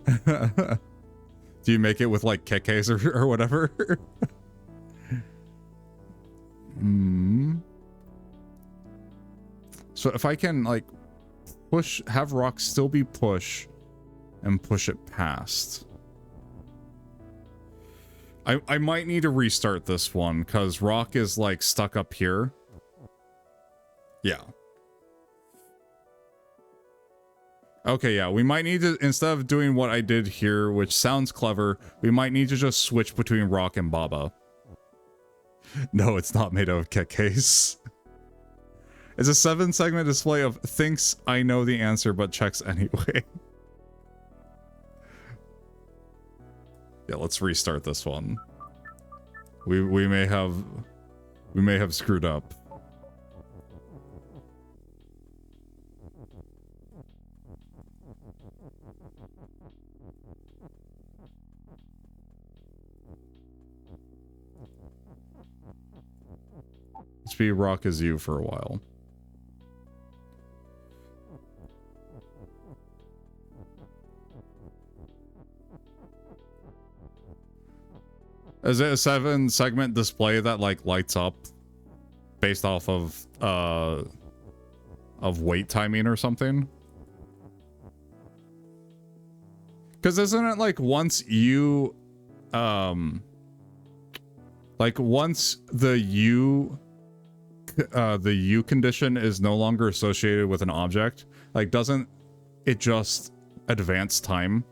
you make it with like kekes or whatever? So if I can like push, have rock still be push and push it past. I might need to restart this one because rock is like stuck up here. Yeah. Okay, yeah, we might need to, instead of doing what I did here, which sounds clever, we might need to just switch between rock and Baba. No, it's not made out of kekes. It's a 7-segment display of thinks I know the answer but checks anyway. Yeah, let's restart this one. We may have screwed up. Let's be Rock Is You for a while. Is it a 7-segment display that like lights up based off of wait timing or something? Because isn't it like once you like once the U condition is no longer associated with an object, like doesn't it just advance time?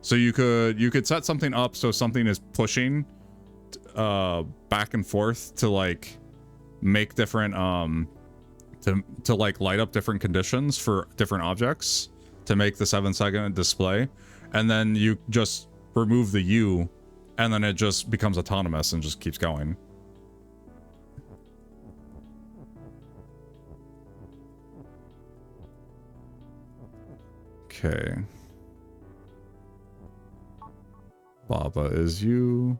So you could set something up so something is pushing back and forth to like make different to like light up different conditions for different objects to make the 7-segment display, and then you just remove the U and then it just becomes autonomous and just keeps going. Okay. Baba Is You.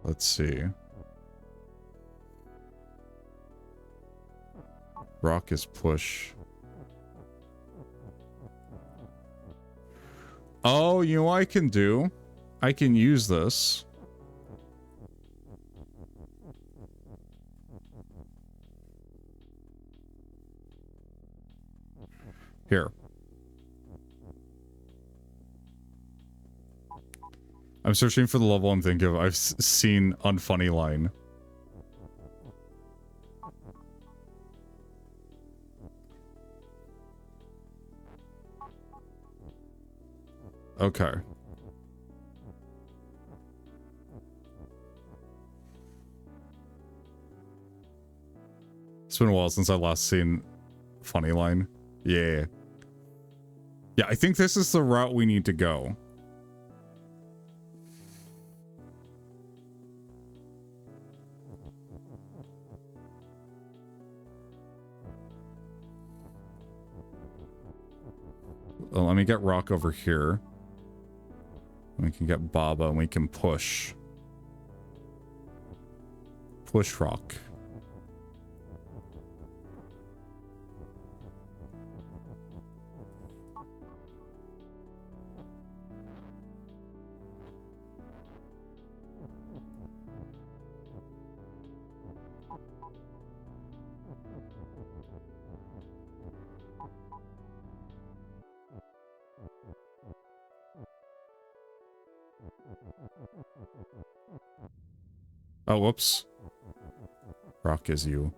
Let's see. Rock is push. Oh, you know what I can do? I can use this. Here. I'm searching for the level I'm thinking of. I've seen Unfunny Line. Okay. It's been a while since I last seen Funny Line. Yeah. Yeah, I think this is the route we need to go. Well, let me get Rock over here. We can get Baba and we can push. Push Rock. Oh, whoops. Rock is you.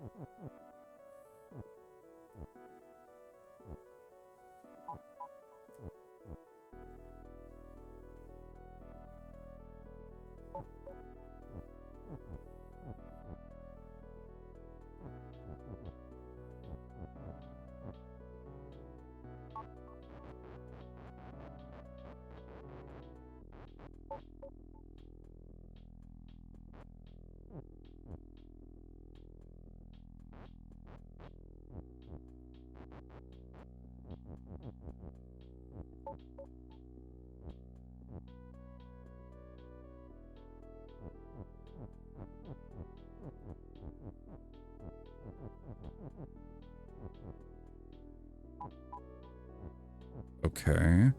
Okay.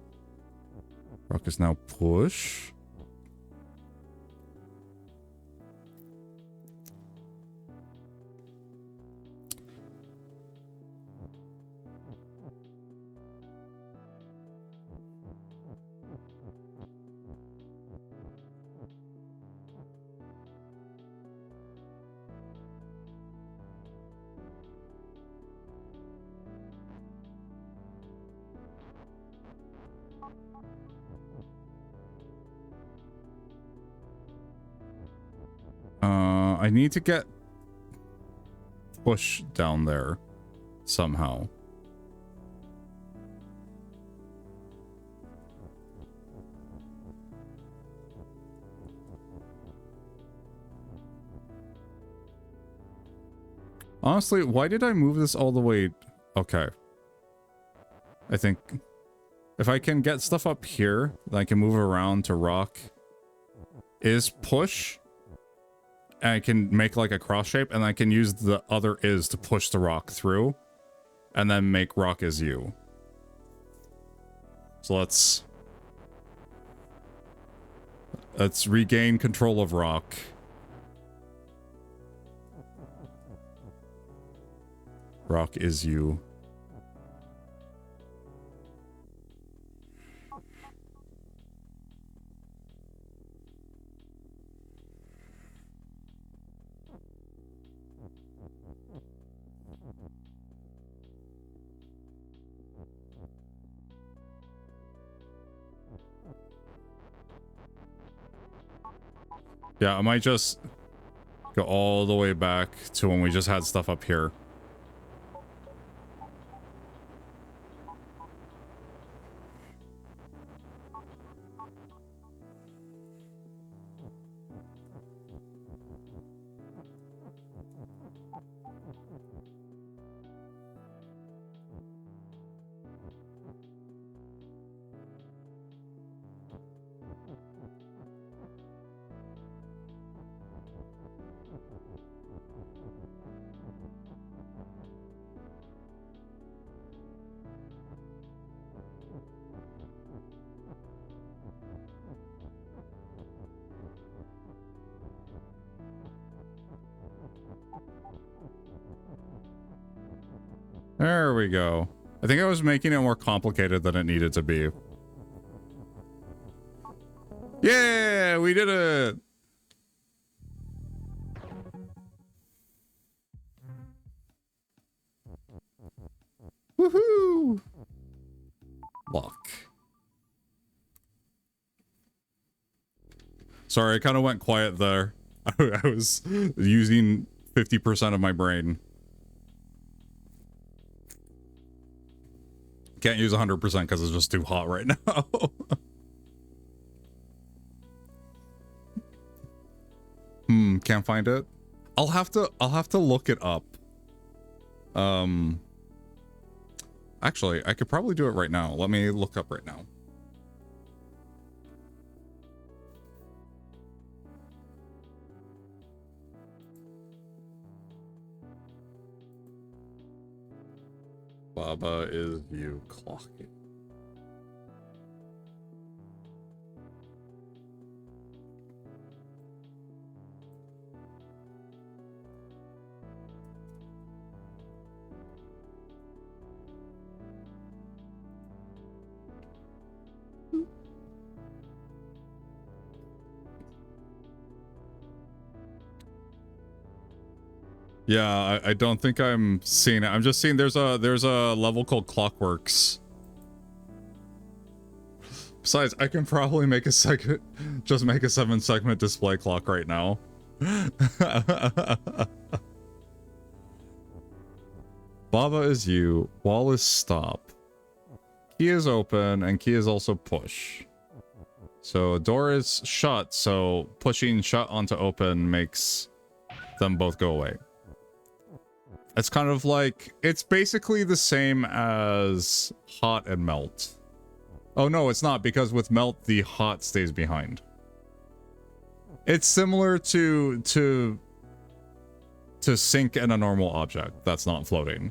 Rock is now push. I need to get push down there somehow. Honestly, why did I move this all the way? Okay. I think if I can get stuff up here, then I can move around to Rock. Is push. And I can make like a cross shape, and I can use the other is to push the Rock through. And then make Rock is you. So let's regain control of Rock. Rock is you. Yeah, I might just go all the way back to when we just had stuff up here. There we go. I think I was making it more complicated than it needed to be. Yeah, we did it! Woohoo! Lock. Sorry, I kind of went quiet there. I was using 50% of my brain. Can't use 100% because it's just too hot right now. Can't find it. I'll have to look it up. Actually, I could probably do it right now. Let me look up right now. Baba is you clocking. Yeah, I don't think I'm seeing it. I'm just seeing there's a level called Clockworks. Besides, I can probably make a second, just make a 7-segment display clock right now. Baba is you, wall is stop. Key is open, and key is also push. So door is shut, so pushing shut onto open makes them both go away. It's kind of like, it's basically the same as hot and melt. Oh no, it's not, because with melt, the hot stays behind. It's similar to sync in a normal object that's not floating.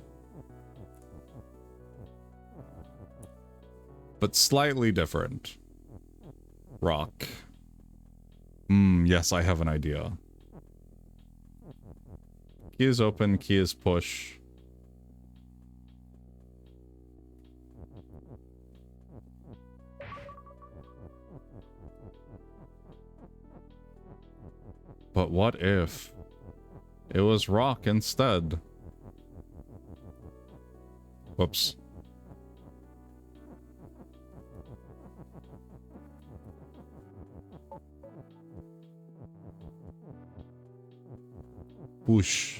But slightly different. Rock. Yes, I have an idea. Key is open, key is push. But what if it was rock instead? Whoops. Whoosh.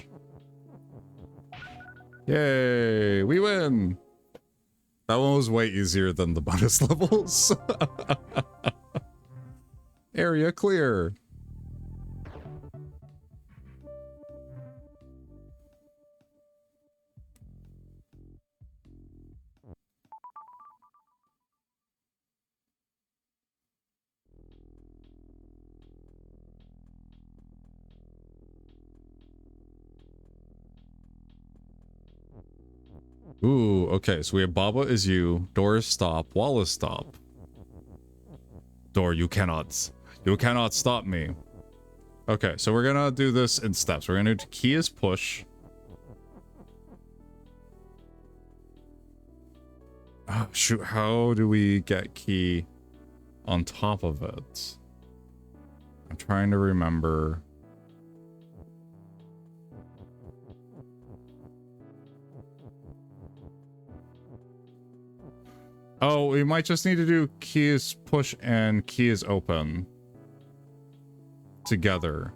Yay, we win! That one was way easier than the bonus levels. Area clear. Ooh, okay, so we have Baba is you, door is stop, wall is stop. Door, you cannot stop me. Okay, so we're gonna do this in steps. We're gonna do key is push. Oh, shoot, how do we get key on top of it? I'm trying to remember. Oh, we might just need to do key is push and key is open together.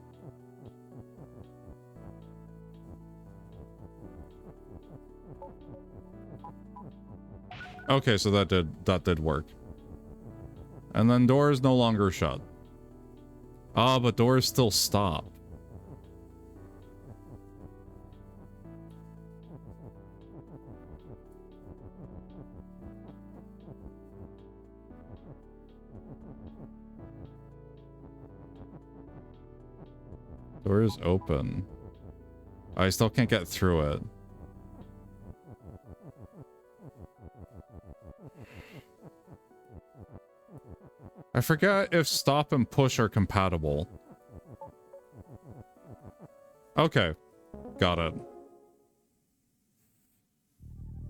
Okay, so that did work. And then door is no longer shut. Ah, but door is still stop. Door is open. I still can't get through it. I forget if stop and push are compatible. Okay. Got it.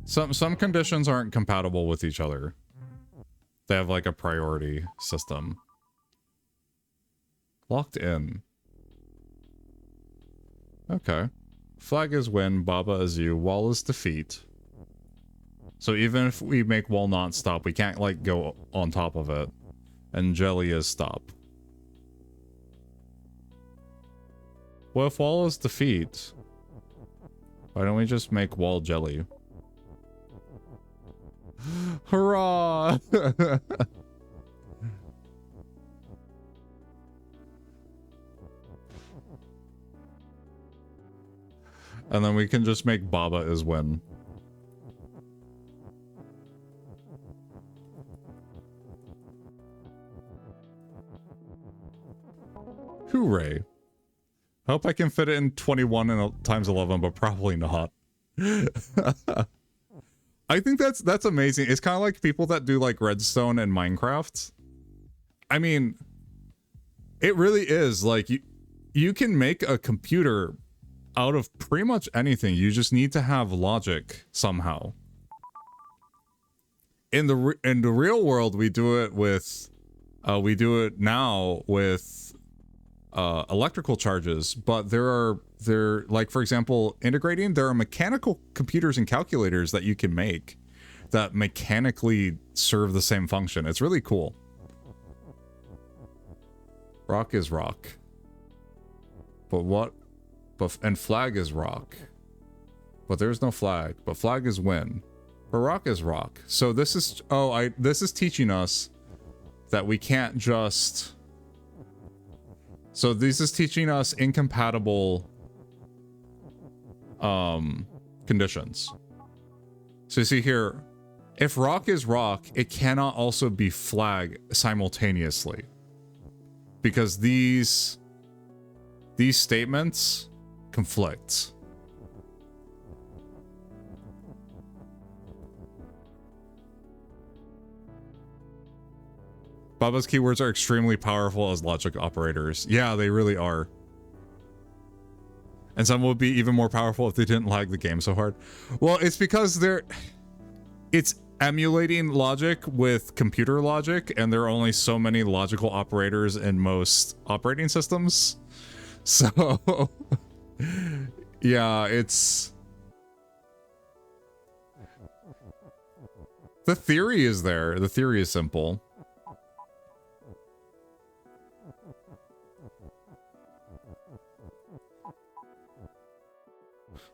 Some conditions aren't compatible with each other. They have like a priority system. Locked in. Okay. Flag is win, Baba is you, wall is defeat. So even if we make wall not stop, we can't like go on top of it. And jelly is stop. Well, if wall is defeat, why don't we just make wall jelly? Hurrah! And then we can just make Baba is win. Hooray. Hope I can fit it in 21 and times 11, but probably not. I think that's amazing. It's kind of like people that do like Redstone and Minecraft. I mean, it really is like you can make a computer out of pretty much anything. You just need to have logic somehow. In the real world, we do it with now with electrical charges, but there are like, for example, integrating, there are mechanical computers and calculators that you can make that mechanically serve the same function. It's really cool. Rock is rock. But what? And flag is rock. But there's no flag. But flag is win. But rock is rock. So this is, this is teaching us that we can't just... So this is teaching us incompatible conditions. So you see here, if rock is rock, it cannot also be flag simultaneously. Because these statements conflict. Baba's keywords are extremely powerful as logic operators. Yeah, they really are. And some would be even more powerful if they didn't lag the game so hard. Well, it's because it's emulating logic with computer logic, and there are only so many logical operators in most operating systems. So, yeah, it's... The theory is there. The theory is simple.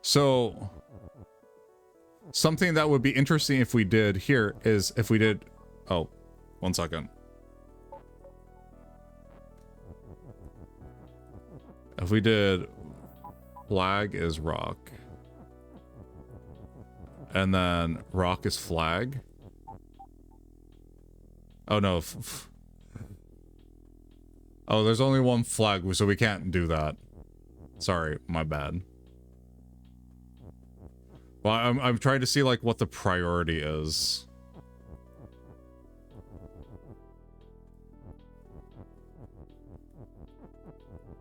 So, something that would be interesting if we did here is if we did... Oh, 1 second. If we did flag is rock. And then rock is flag. Oh no. Oh, there's only one flag, so we can't do that. Sorry, my bad. Well, I'm trying to see like what the priority is.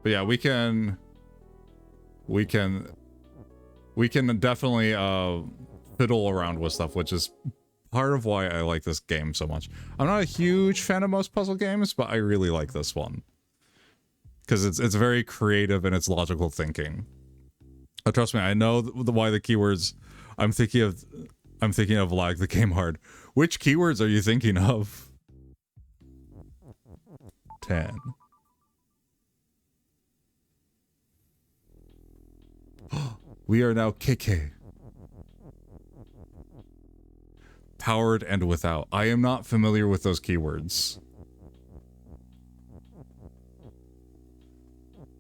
But yeah, we can definitely fiddle around with stuff, which is part of why I like this game so much. I'm not a huge fan of most puzzle games, but I really like this one because it's very creative in its logical thinking. Oh, trust me, I know why the keywords I'm thinking of lag the game hard. Which keywords are you thinking of? 10. We are now KK. Powered and without. I am not familiar with those keywords.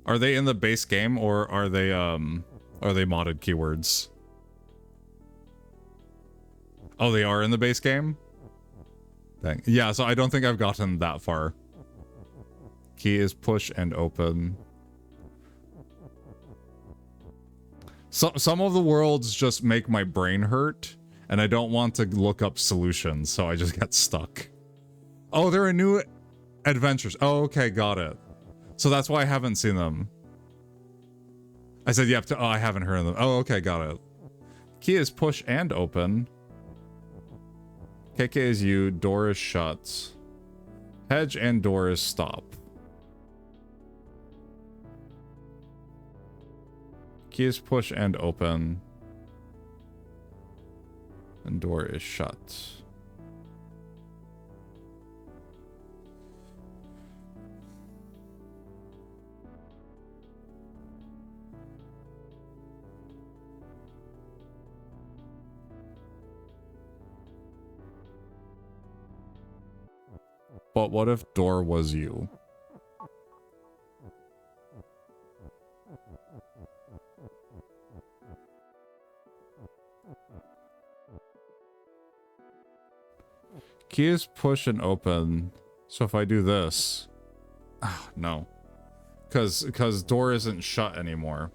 Are they in the base game or are they modded keywords? Oh, they are in the base game? Dang. Yeah, so I don't think I've gotten that far. Key is push and open. Some of the worlds just make my brain hurt, and I don't want to look up solutions, so I just get stuck. Oh, there are new adventures. Oh, okay, got it. So that's why I haven't seen them. I said, yep, I haven't heard of them. Oh, okay, got it. Key is push and open. KK is you, door is shut. Hedge and door is stop. Key is push and open. And door is shut. But what if door was you? Key is push and open. So if I do this, no, because door isn't shut anymore.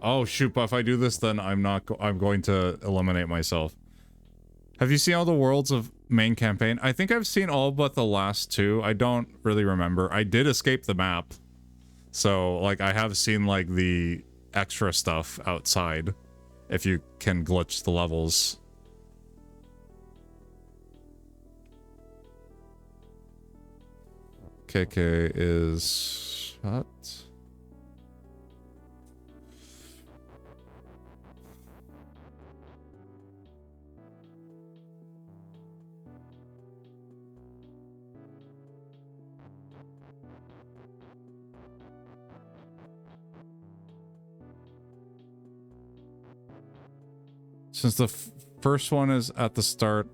Oh shoot! But if I do this, then I'm going to eliminate myself. Have you seen all the worlds of main campaign? I think I've seen all but the last two. I don't really remember. I did escape the map. So, like, I have seen, like, the extra stuff outside. If you can glitch the levels. KK is shut. Since the first one is at the start.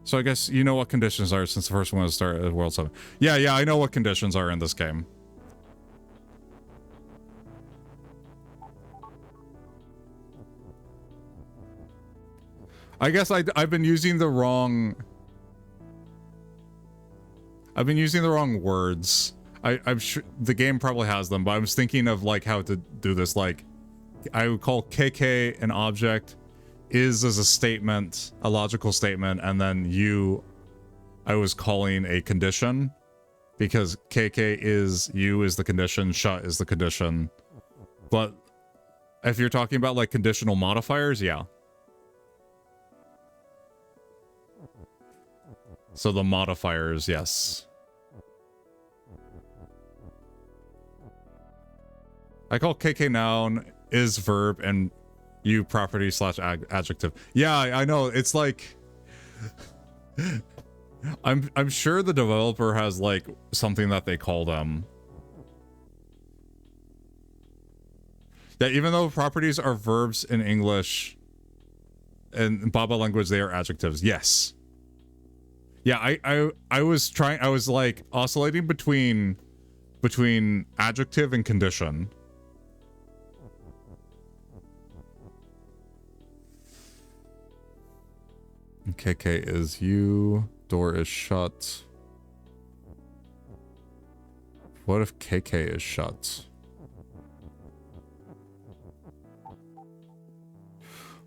So I guess you know what conditions are since the first one is start at World 7. Yeah, I know what conditions are in this game. I guess I've been using the wrong... I've been using the wrong words. I'm sure the game probably has them, but I was thinking of like how to do this, like... I would call KK an object, is as a statement, a logical statement, and then you, I was calling a condition, because KK is, you is the condition, shut is the condition. But if you're talking about like conditional modifiers, yeah. So the modifiers, yes. I call KK noun, is verb, and you property slash adjective. Yeah, I know. It's like I'm sure the developer has like something that they call them. Yeah, even though properties are verbs in English and Baba language, they are adjectives. Yes. Yeah, I was like oscillating between adjective and condition. KK is you. Door is shut. What if KK is shut?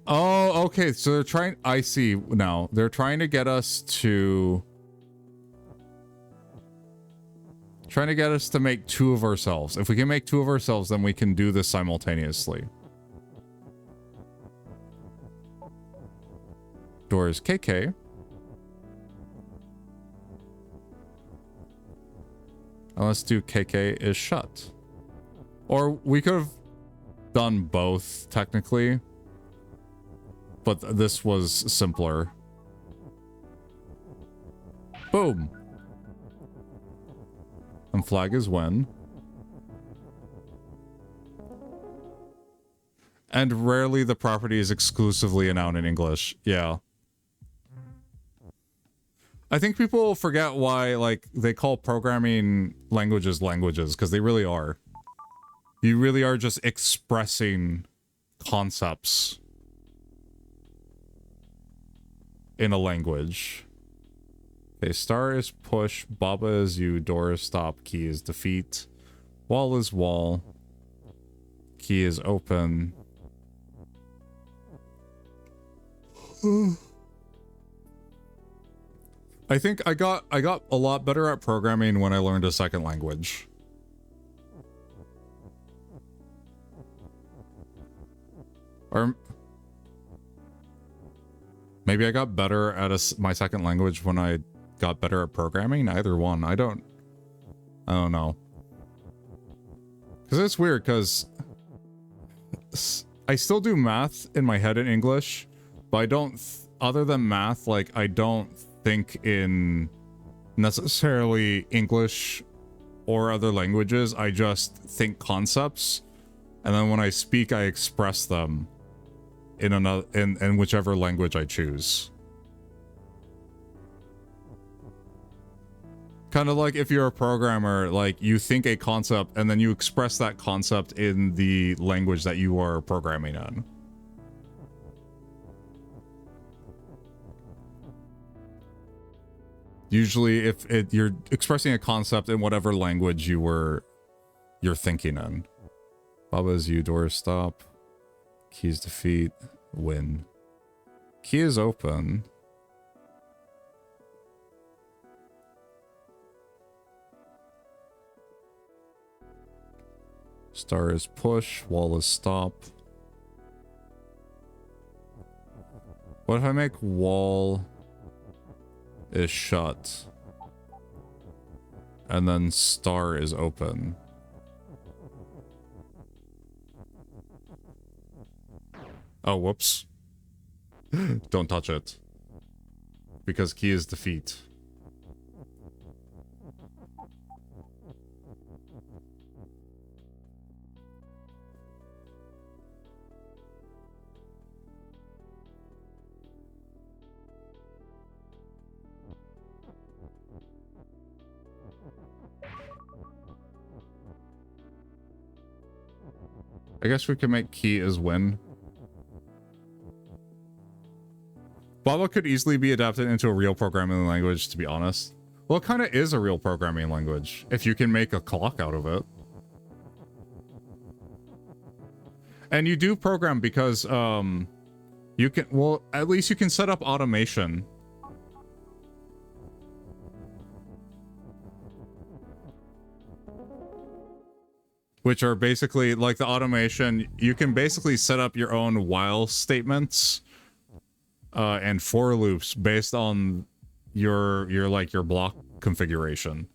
Oh, okay. So they're trying... I see now. They're trying to get us to... Trying to get us to make two of ourselves. If we can make two of ourselves, then we can do this simultaneously. Door is KK. And let's do KK is shut. Or we could have done both, technically. But this was simpler. Boom. And flag is when. And rarely the property is exclusively a noun in English. Yeah. I think people forget why, like, they call programming languages languages, because they really are. You really are just expressing concepts in a language. Okay, star is push, Baba is you, door is stop, key is defeat, wall is wall, key is open. I think I got a lot better at programming when I learned a second language. Or maybe I got better at my second language when I got better at programming. Either one. I don't know. Because it's weird, because I still do math in my head in English, but I don't, other than math, like, I don't think in necessarily English or other languages. I just think concepts, and then when I speak, I express them in another, in whichever language I choose. Kind of like if you're a programmer, like you think a concept and then you express that concept in the language that you are programming in. Usually if you're expressing a concept in whatever language you're thinking in. Baba's you, doors stop. Keys defeat, win. Key is open. Star is push, wall is stop. What if I make wall is shut? And then star is open. Oh, whoops. Don't touch it. Because key is defeat. I guess we can make key as win. Baba could easily be adapted into a real programming language, to be honest. Well, it kind of is a real programming language, if you can make a clock out of it. And you do program because, you can, well, at least you can set up automation. Which are basically, like the automation, you can basically set up your own while statements and for loops based on your block configuration.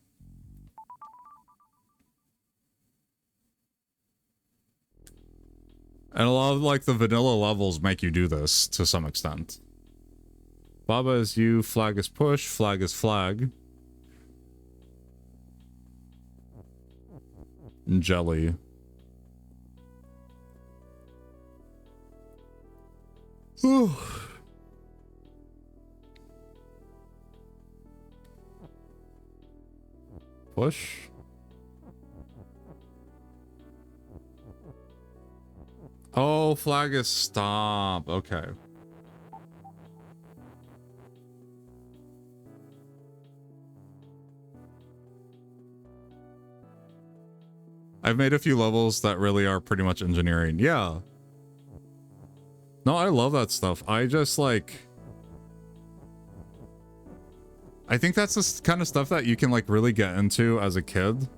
And a lot of like the vanilla levels make you do this to some extent. Baba is you, flag is push, flag is flag. Jelly. Push. Oh, flag is stop. Okay. I've made a few levels that really are pretty much engineering. Yeah. No, I love that stuff. I just like... I think that's the kind of stuff that you can like really get into as a kid.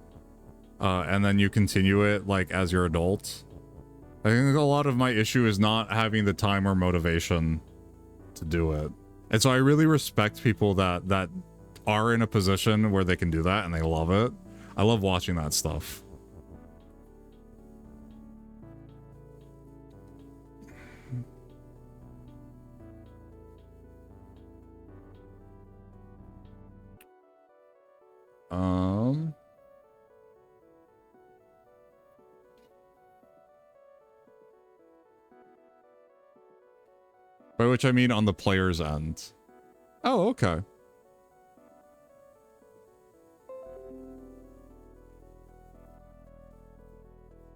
And then you continue it like as your adult. I think a lot of my issue is not having the time or motivation to do it. And so I really respect people that are in a position where they can do that and they love it. I love watching that stuff. By which I mean on the player's end. Oh, okay.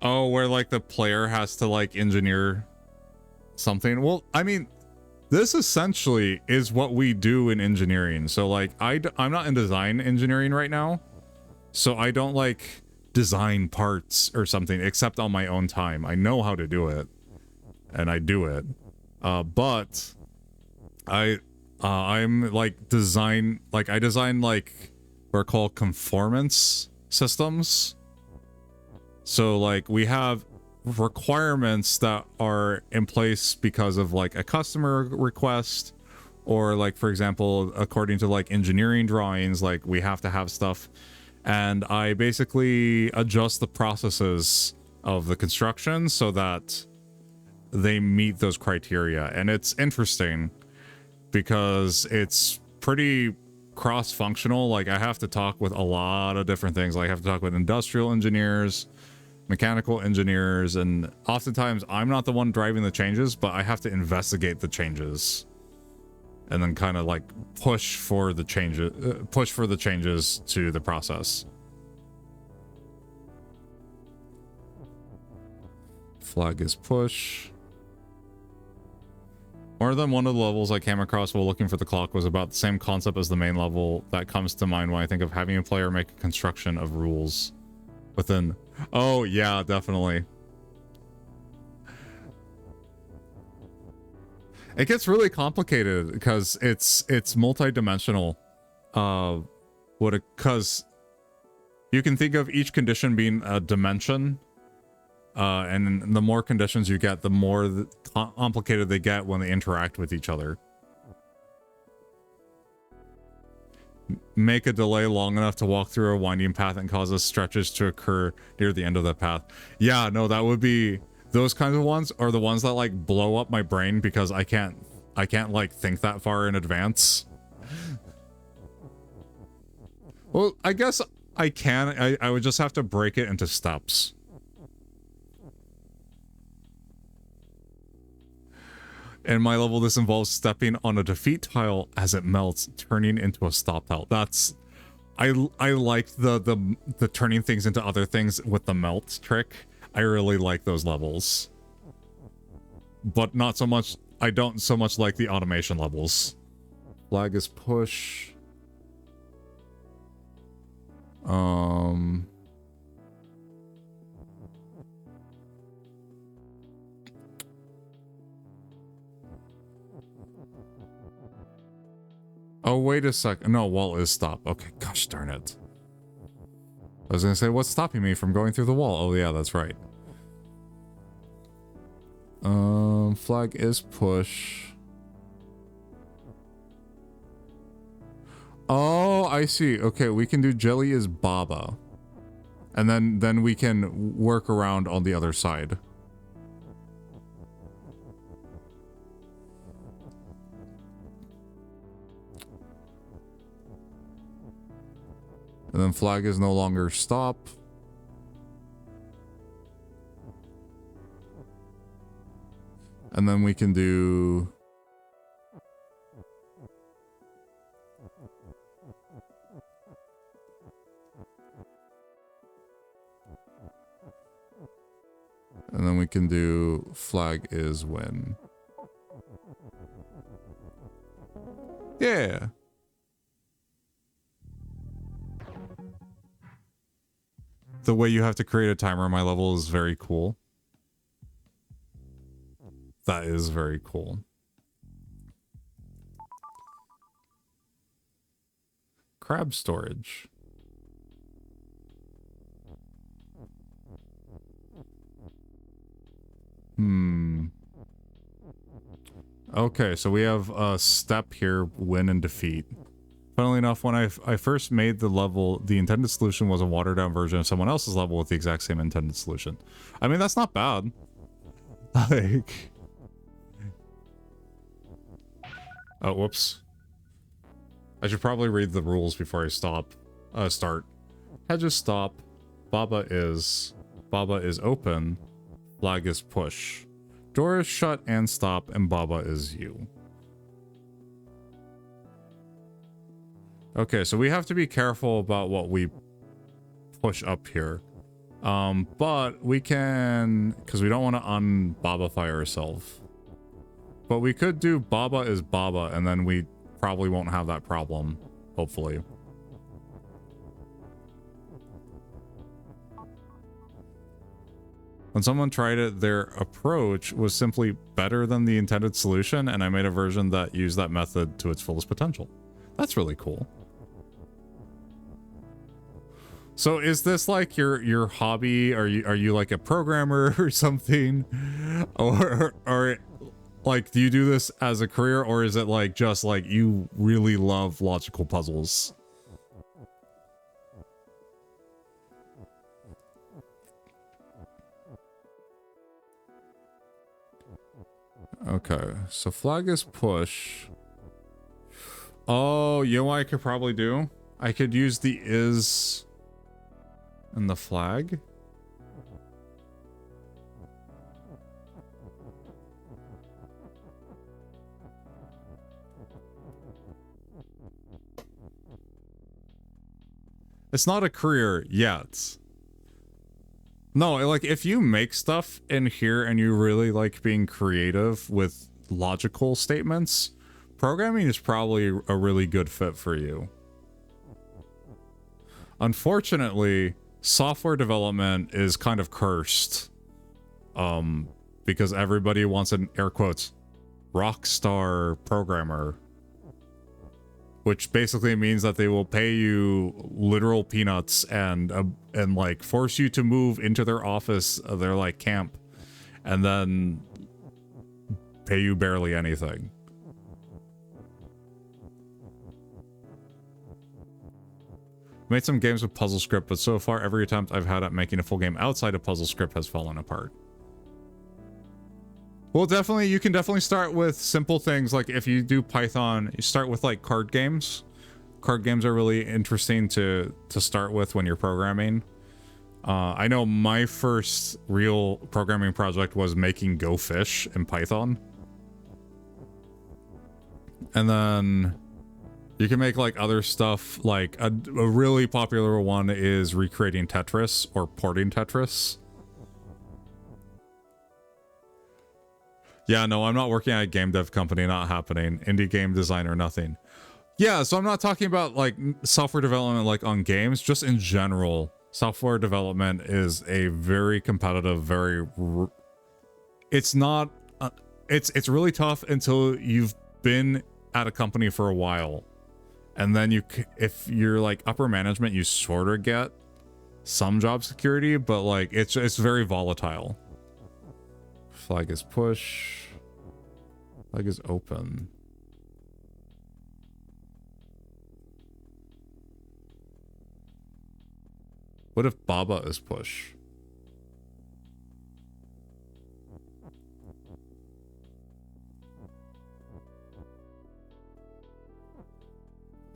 Oh, where like the player has to like engineer something. Well, I mean, this essentially is what we do in engineering. So like I'm not in design engineering right now. So I don't like design parts or something except on my own time. I know how to do it and I do it. But I'm like I design like what are called conformance systems. So like we have requirements that are in place because of like a customer request, or like, for example, according to like engineering drawings, like we have to have stuff, and I basically adjust the processes of the construction so that they meet those criteria. And it's interesting because it's pretty cross-functional. Like I have to talk with a lot of different things. Like I have to talk with industrial engineers, mechanical engineers, and oftentimes I'm not the one driving the changes, but I have to investigate the changes and then kind of like push for the changes to the process. Flag is push. More than one of the levels I came across while looking for the clock was about the same concept as the main level that comes to mind when I think of having a player make a construction of rules within. Oh yeah, definitely. It gets really complicated because it's multi-dimensional. Because you can think of each condition being a dimension, and the more conditions you get, the more complicated they get when they interact with each other. Make a delay long enough to walk through a winding path and causes stretches to occur near the end of the path. Yeah, no, that would be... Those kinds of ones are the ones that like blow up my brain because I can't like think that far in advance. Well, I guess I can. I would just have to break it into steps. In my level, this involves stepping on a defeat tile as it melts, turning into a stop tile. That's... I like the turning things into other things with the melt trick. I really like those levels. But not so much... I don't so much like the automation levels. Flag is push. Oh, wait a second. No, wall is stop. Okay, gosh darn it. I was gonna say, what's stopping me from going through the wall? Oh yeah, that's right. Flag is push. Oh, I see. Okay, we can do jelly is Baba. And then we can work around on the other side. And then flag is no longer stop. And then we can do... And then we can do flag is when. Yeah. The way you have to create a timer on my level is very cool. That is very cool. Crab storage. Okay, so we have a step here, win and defeat. Funnily enough, when I first made the level, the intended solution was a watered down version of someone else's level with the exact same intended solution. I mean, that's not bad. Like... Oh, whoops. I should probably read the rules before I start. Hedges stop. Baba is open. Flag is push. Door is shut and stop, and Baba is you. Okay, so we have to be careful about what we push up here. But we can... Because we don't want to un-Babafy ourselves. But we could do Baba is Baba, and then we probably won't have that problem. Hopefully. When someone tried it, their approach was simply better than the intended solution, and I made a version that used that method to its fullest potential. That's really cool. So is this like your hobby? Are you like a programmer or something? Or like, do you do this as a career, or is it like just like you really love logical puzzles? Okay, so flag is push. Oh, you know what I could probably do? I could use the is and the flag. It's not a career yet. No, like if you make stuff in here and you really like being creative with logical statements, programming is probably a really good fit for you. Unfortunately, software development is kind of cursed. Because everybody wants an, air quotes, rock star programmer. Which basically means that they will pay you literal peanuts and like force you to move into their office, their like camp, and then pay you barely anything. Made some games with PuzzleScript, but so far every attempt I've had at making a full game outside of PuzzleScript has fallen apart. Well, definitely, you can definitely start with simple things. Like if you do Python, you start with like card games. Card games are really interesting to start with when you're programming. I know my first real programming project was making Go Fish in Python. And then you can make like other stuff, like a really popular one is recreating Tetris or porting Tetris. Yeah, no, I'm not working at a game dev company, not happening. Indie game designer, nothing. Yeah, so I'm not talking about like software development like on games, just in general. Software development is a very competitive, it's not, it's really tough until you've been at a company for a while. And then if you're like upper management, you sort of get some job security, but like it's very volatile. Flag is push. Flag is open. What if Baba is push?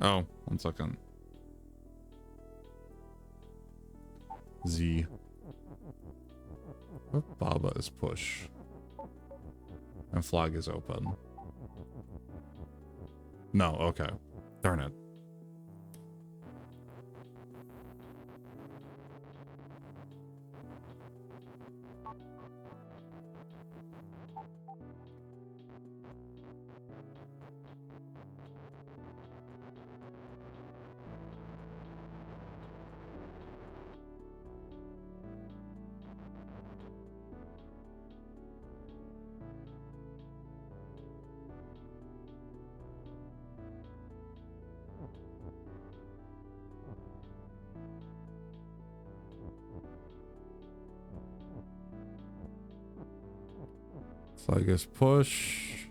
Oh, 1 second. Z. What if Baba is push? And flag is open. No, okay. Darn it. Flag is push.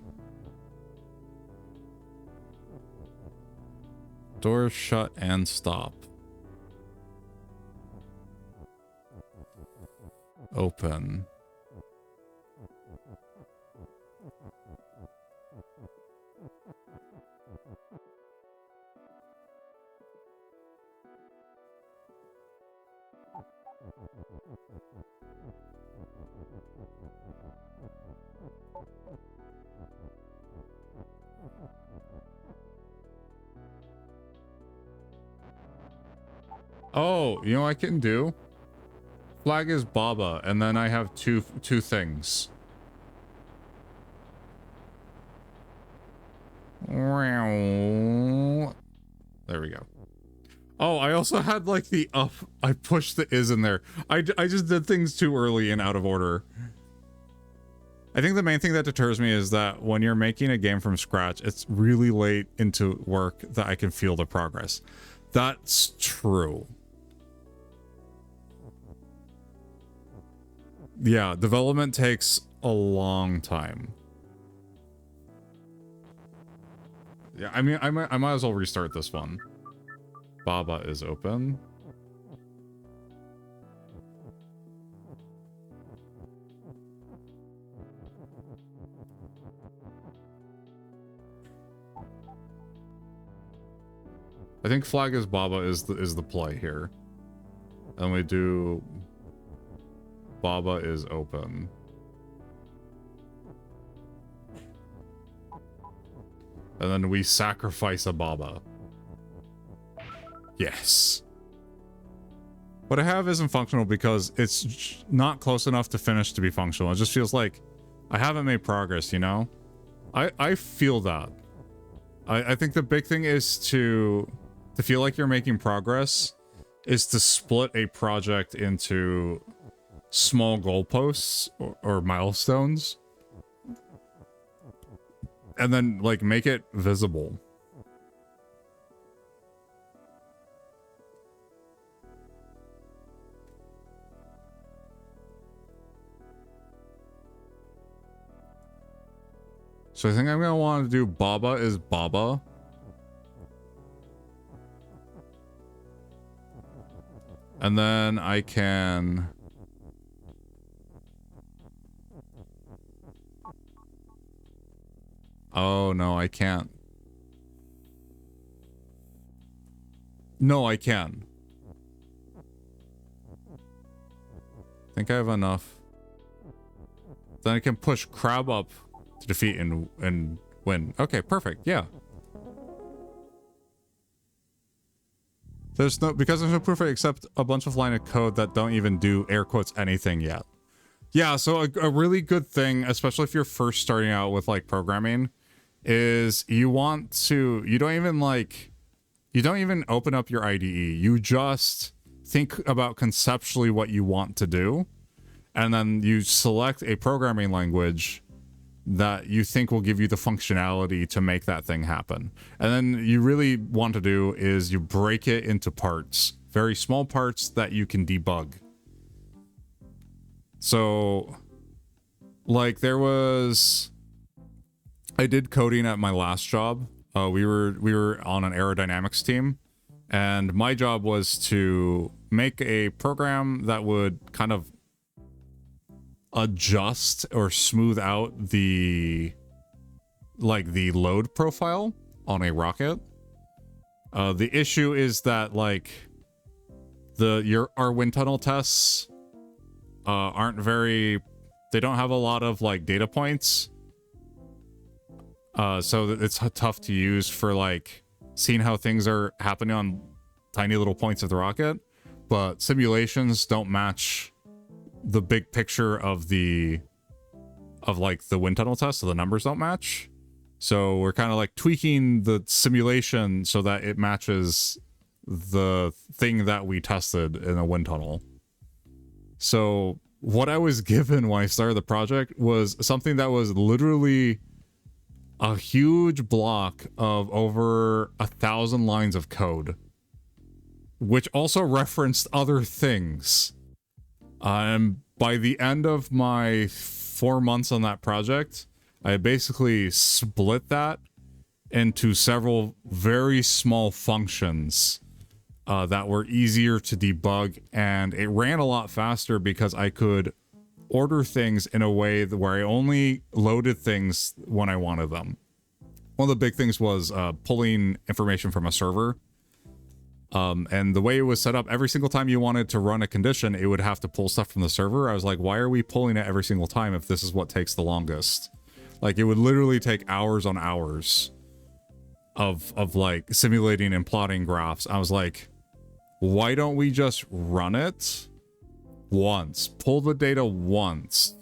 Doors shut and stop. Open. Oh, you know what I can do? Flag is Baba, and then I have two things. There we go. Oh, I also had like the up. I pushed the is in there. I just did things too early and out of order. I think the main thing that deters me is that when you're making a game from scratch, it's really late into work that I can feel the progress. That's true. Yeah, development takes a long time. Yeah, I mean, I might as well restart this one. Baba is open. I think flag is Baba is the play here. And we do Baba is open. And then we sacrifice a Baba. Yes. What I have isn't functional because it's not close enough to finish to be functional. It just feels like I haven't made progress, you know? I feel that. I think the big thing is to feel like you're making progress is to split a project into small goalposts or milestones. And then, like, make it visible. So I think I'm gonna want to do Baba is Baba. And then I can... Oh, no, I can't. No, I can. I think I have enough. Then I can push Crab up to defeat and win. Okay, perfect. Yeah. Because there's no proof except a bunch of line of code that don't even do air quotes anything yet. Yeah, so a really good thing, especially if you're first starting out with like programming, is you don't even open up your IDE. You just think about conceptually what you want to do, and then you select a programming language that you think will give you the functionality to make that thing happen. And then you really want to do is you break it into parts, very small parts that you can debug. So, like, I did coding at my last job. We were on an aerodynamics team, and my job was to make a program that would kind of adjust or smooth out the load profile on a rocket. The issue is that like our wind tunnel tests they don't have a lot of like data points. So it's tough to use for like seeing how things are happening on tiny little points of the rocket, but simulations don't match the big picture of the wind tunnel test, so the numbers don't match. So we're kind of like tweaking the simulation so that it matches the thing that we tested in a wind tunnel. So what I was given when I started the project was something that was literally a huge block of over 1,000 lines of code, which also referenced other things. And by the end of my 4 months on that project, I basically split that into several very small functions that were easier to debug, and it ran a lot faster because I could order things in a way where I only loaded things when I wanted them. One of the big things was pulling information from a server. And the way it was set up, every single time you wanted to run a condition, it would have to pull stuff from the server. I was like, why are we pulling it every single time if this is what takes the longest? Like, it would literally take hours on hours of like simulating and plotting graphs. I was like, why don't we just run it once, pull the data once,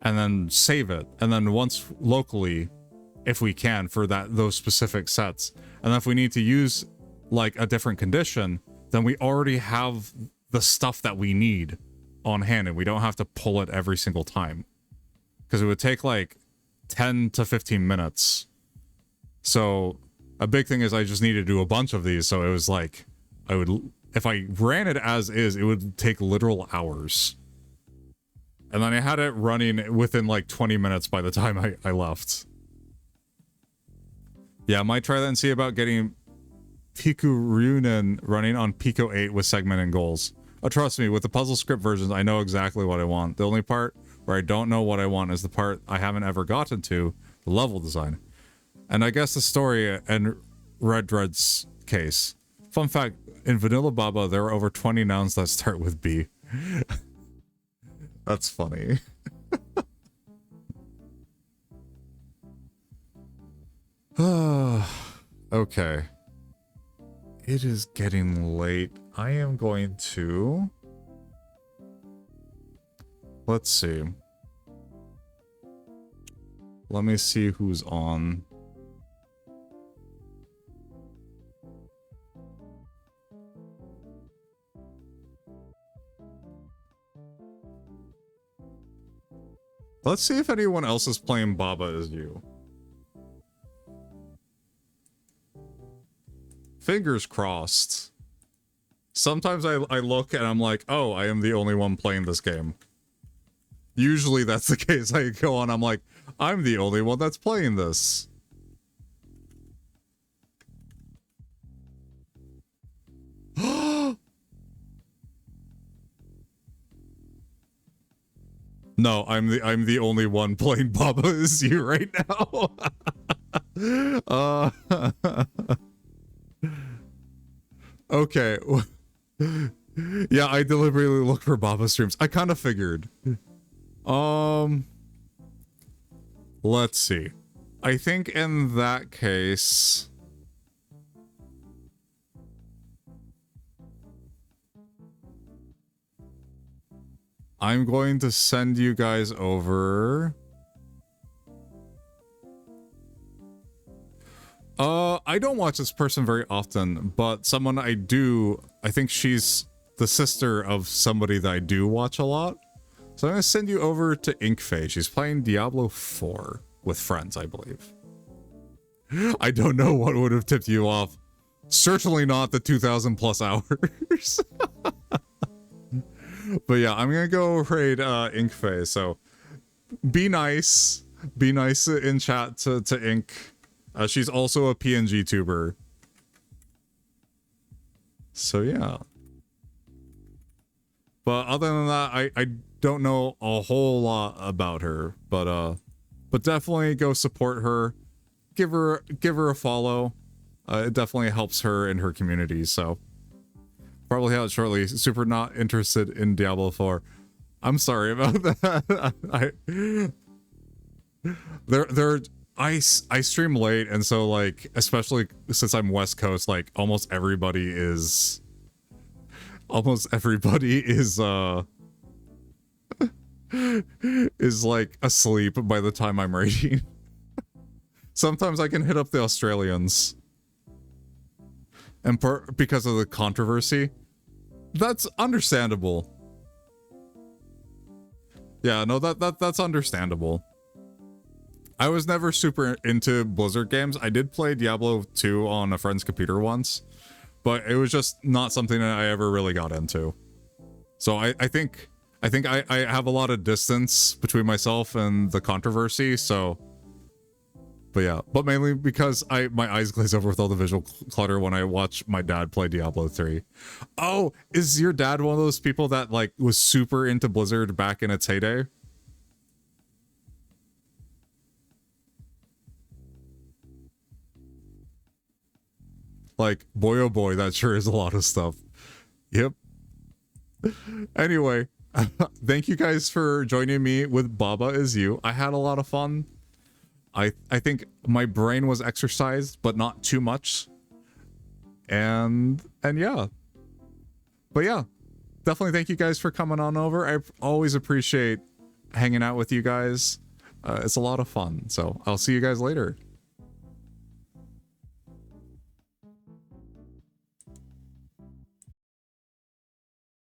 and then save it, and then once locally, if we can, for those specific sets. And then if we need to use like a different condition, then we already have the stuff that we need on hand and we don't have to pull it every single time. Because it would take like 10 to 15 minutes. So a big thing is I just need to do a bunch of these. So it was like, if I ran it as is, it would take literal hours. And then I had it running within like 20 minutes by the time I left. Yeah, I might try that and see about getting Piku Ryunen running on Pico 8 with segment and goals. Oh, trust me, with the puzzle script versions, I know exactly what I want. The only part where I don't know what I want is the part I haven't ever gotten to, the level design. And I guess the story in Red Dread's case. Fun fact, in Vanilla Baba, there are over 20 nouns that start with B. That's funny. Okay. It is getting late. I am going to... Let's see. Let me see who's on. Let's see if anyone else is playing Baba Is You. Fingers crossed. Sometimes I look and I'm like, oh, I am the only one playing this game. Usually that's the case. I go on, I'm like, I'm the only one that's playing this. No, I'm the only one playing Baba Is You right now. Okay. Yeah, I deliberately look for Baba streams. I kind of figured. Let's see. I think in that case... I'm going to send you guys over... I don't watch this person very often, but someone I do, I think she's the sister of somebody that I do watch a lot. So I'm going to send you over to Inkfei. She's playing Diablo 4 with friends, I believe. I don't know what would have tipped you off. Certainly not the 2,000 plus hours. But yeah, I'm going to go raid Inkfei. So be nice. Be nice in chat to Ink. She's also a PNG tuber. So yeah. But other than that, I don't know a whole lot about her. But definitely go support her. Give her a follow. It definitely helps her in her community, so. Probably out shortly. Super not interested in Diablo 4. I'm sorry about that. I stream late, and so like, especially since I'm West Coast, like almost everybody is is like asleep by the time I'm raiding. Sometimes I can hit up the Australians. And because of the controversy. That's understandable. Yeah, no, that's understandable. I was never super into Blizzard games. I did play Diablo 2 on a friend's computer once, but it was just not something that I ever really got into. So I think I have a lot of distance between myself and the controversy, so... But yeah, but mainly because my eyes glaze over with all the visual clutter when I watch my dad play Diablo 3. Oh, is your dad one of those people that like was super into Blizzard back in its heyday? Like, boy oh boy, that sure is a lot of stuff. Yep. Anyway, thank you guys for joining me with Baba Is You. I had a lot of fun. I think my brain was exercised, but not too much. And yeah. But yeah, definitely thank you guys for coming on over. I always appreciate hanging out with you guys. It's a lot of fun. So I'll see you guys later.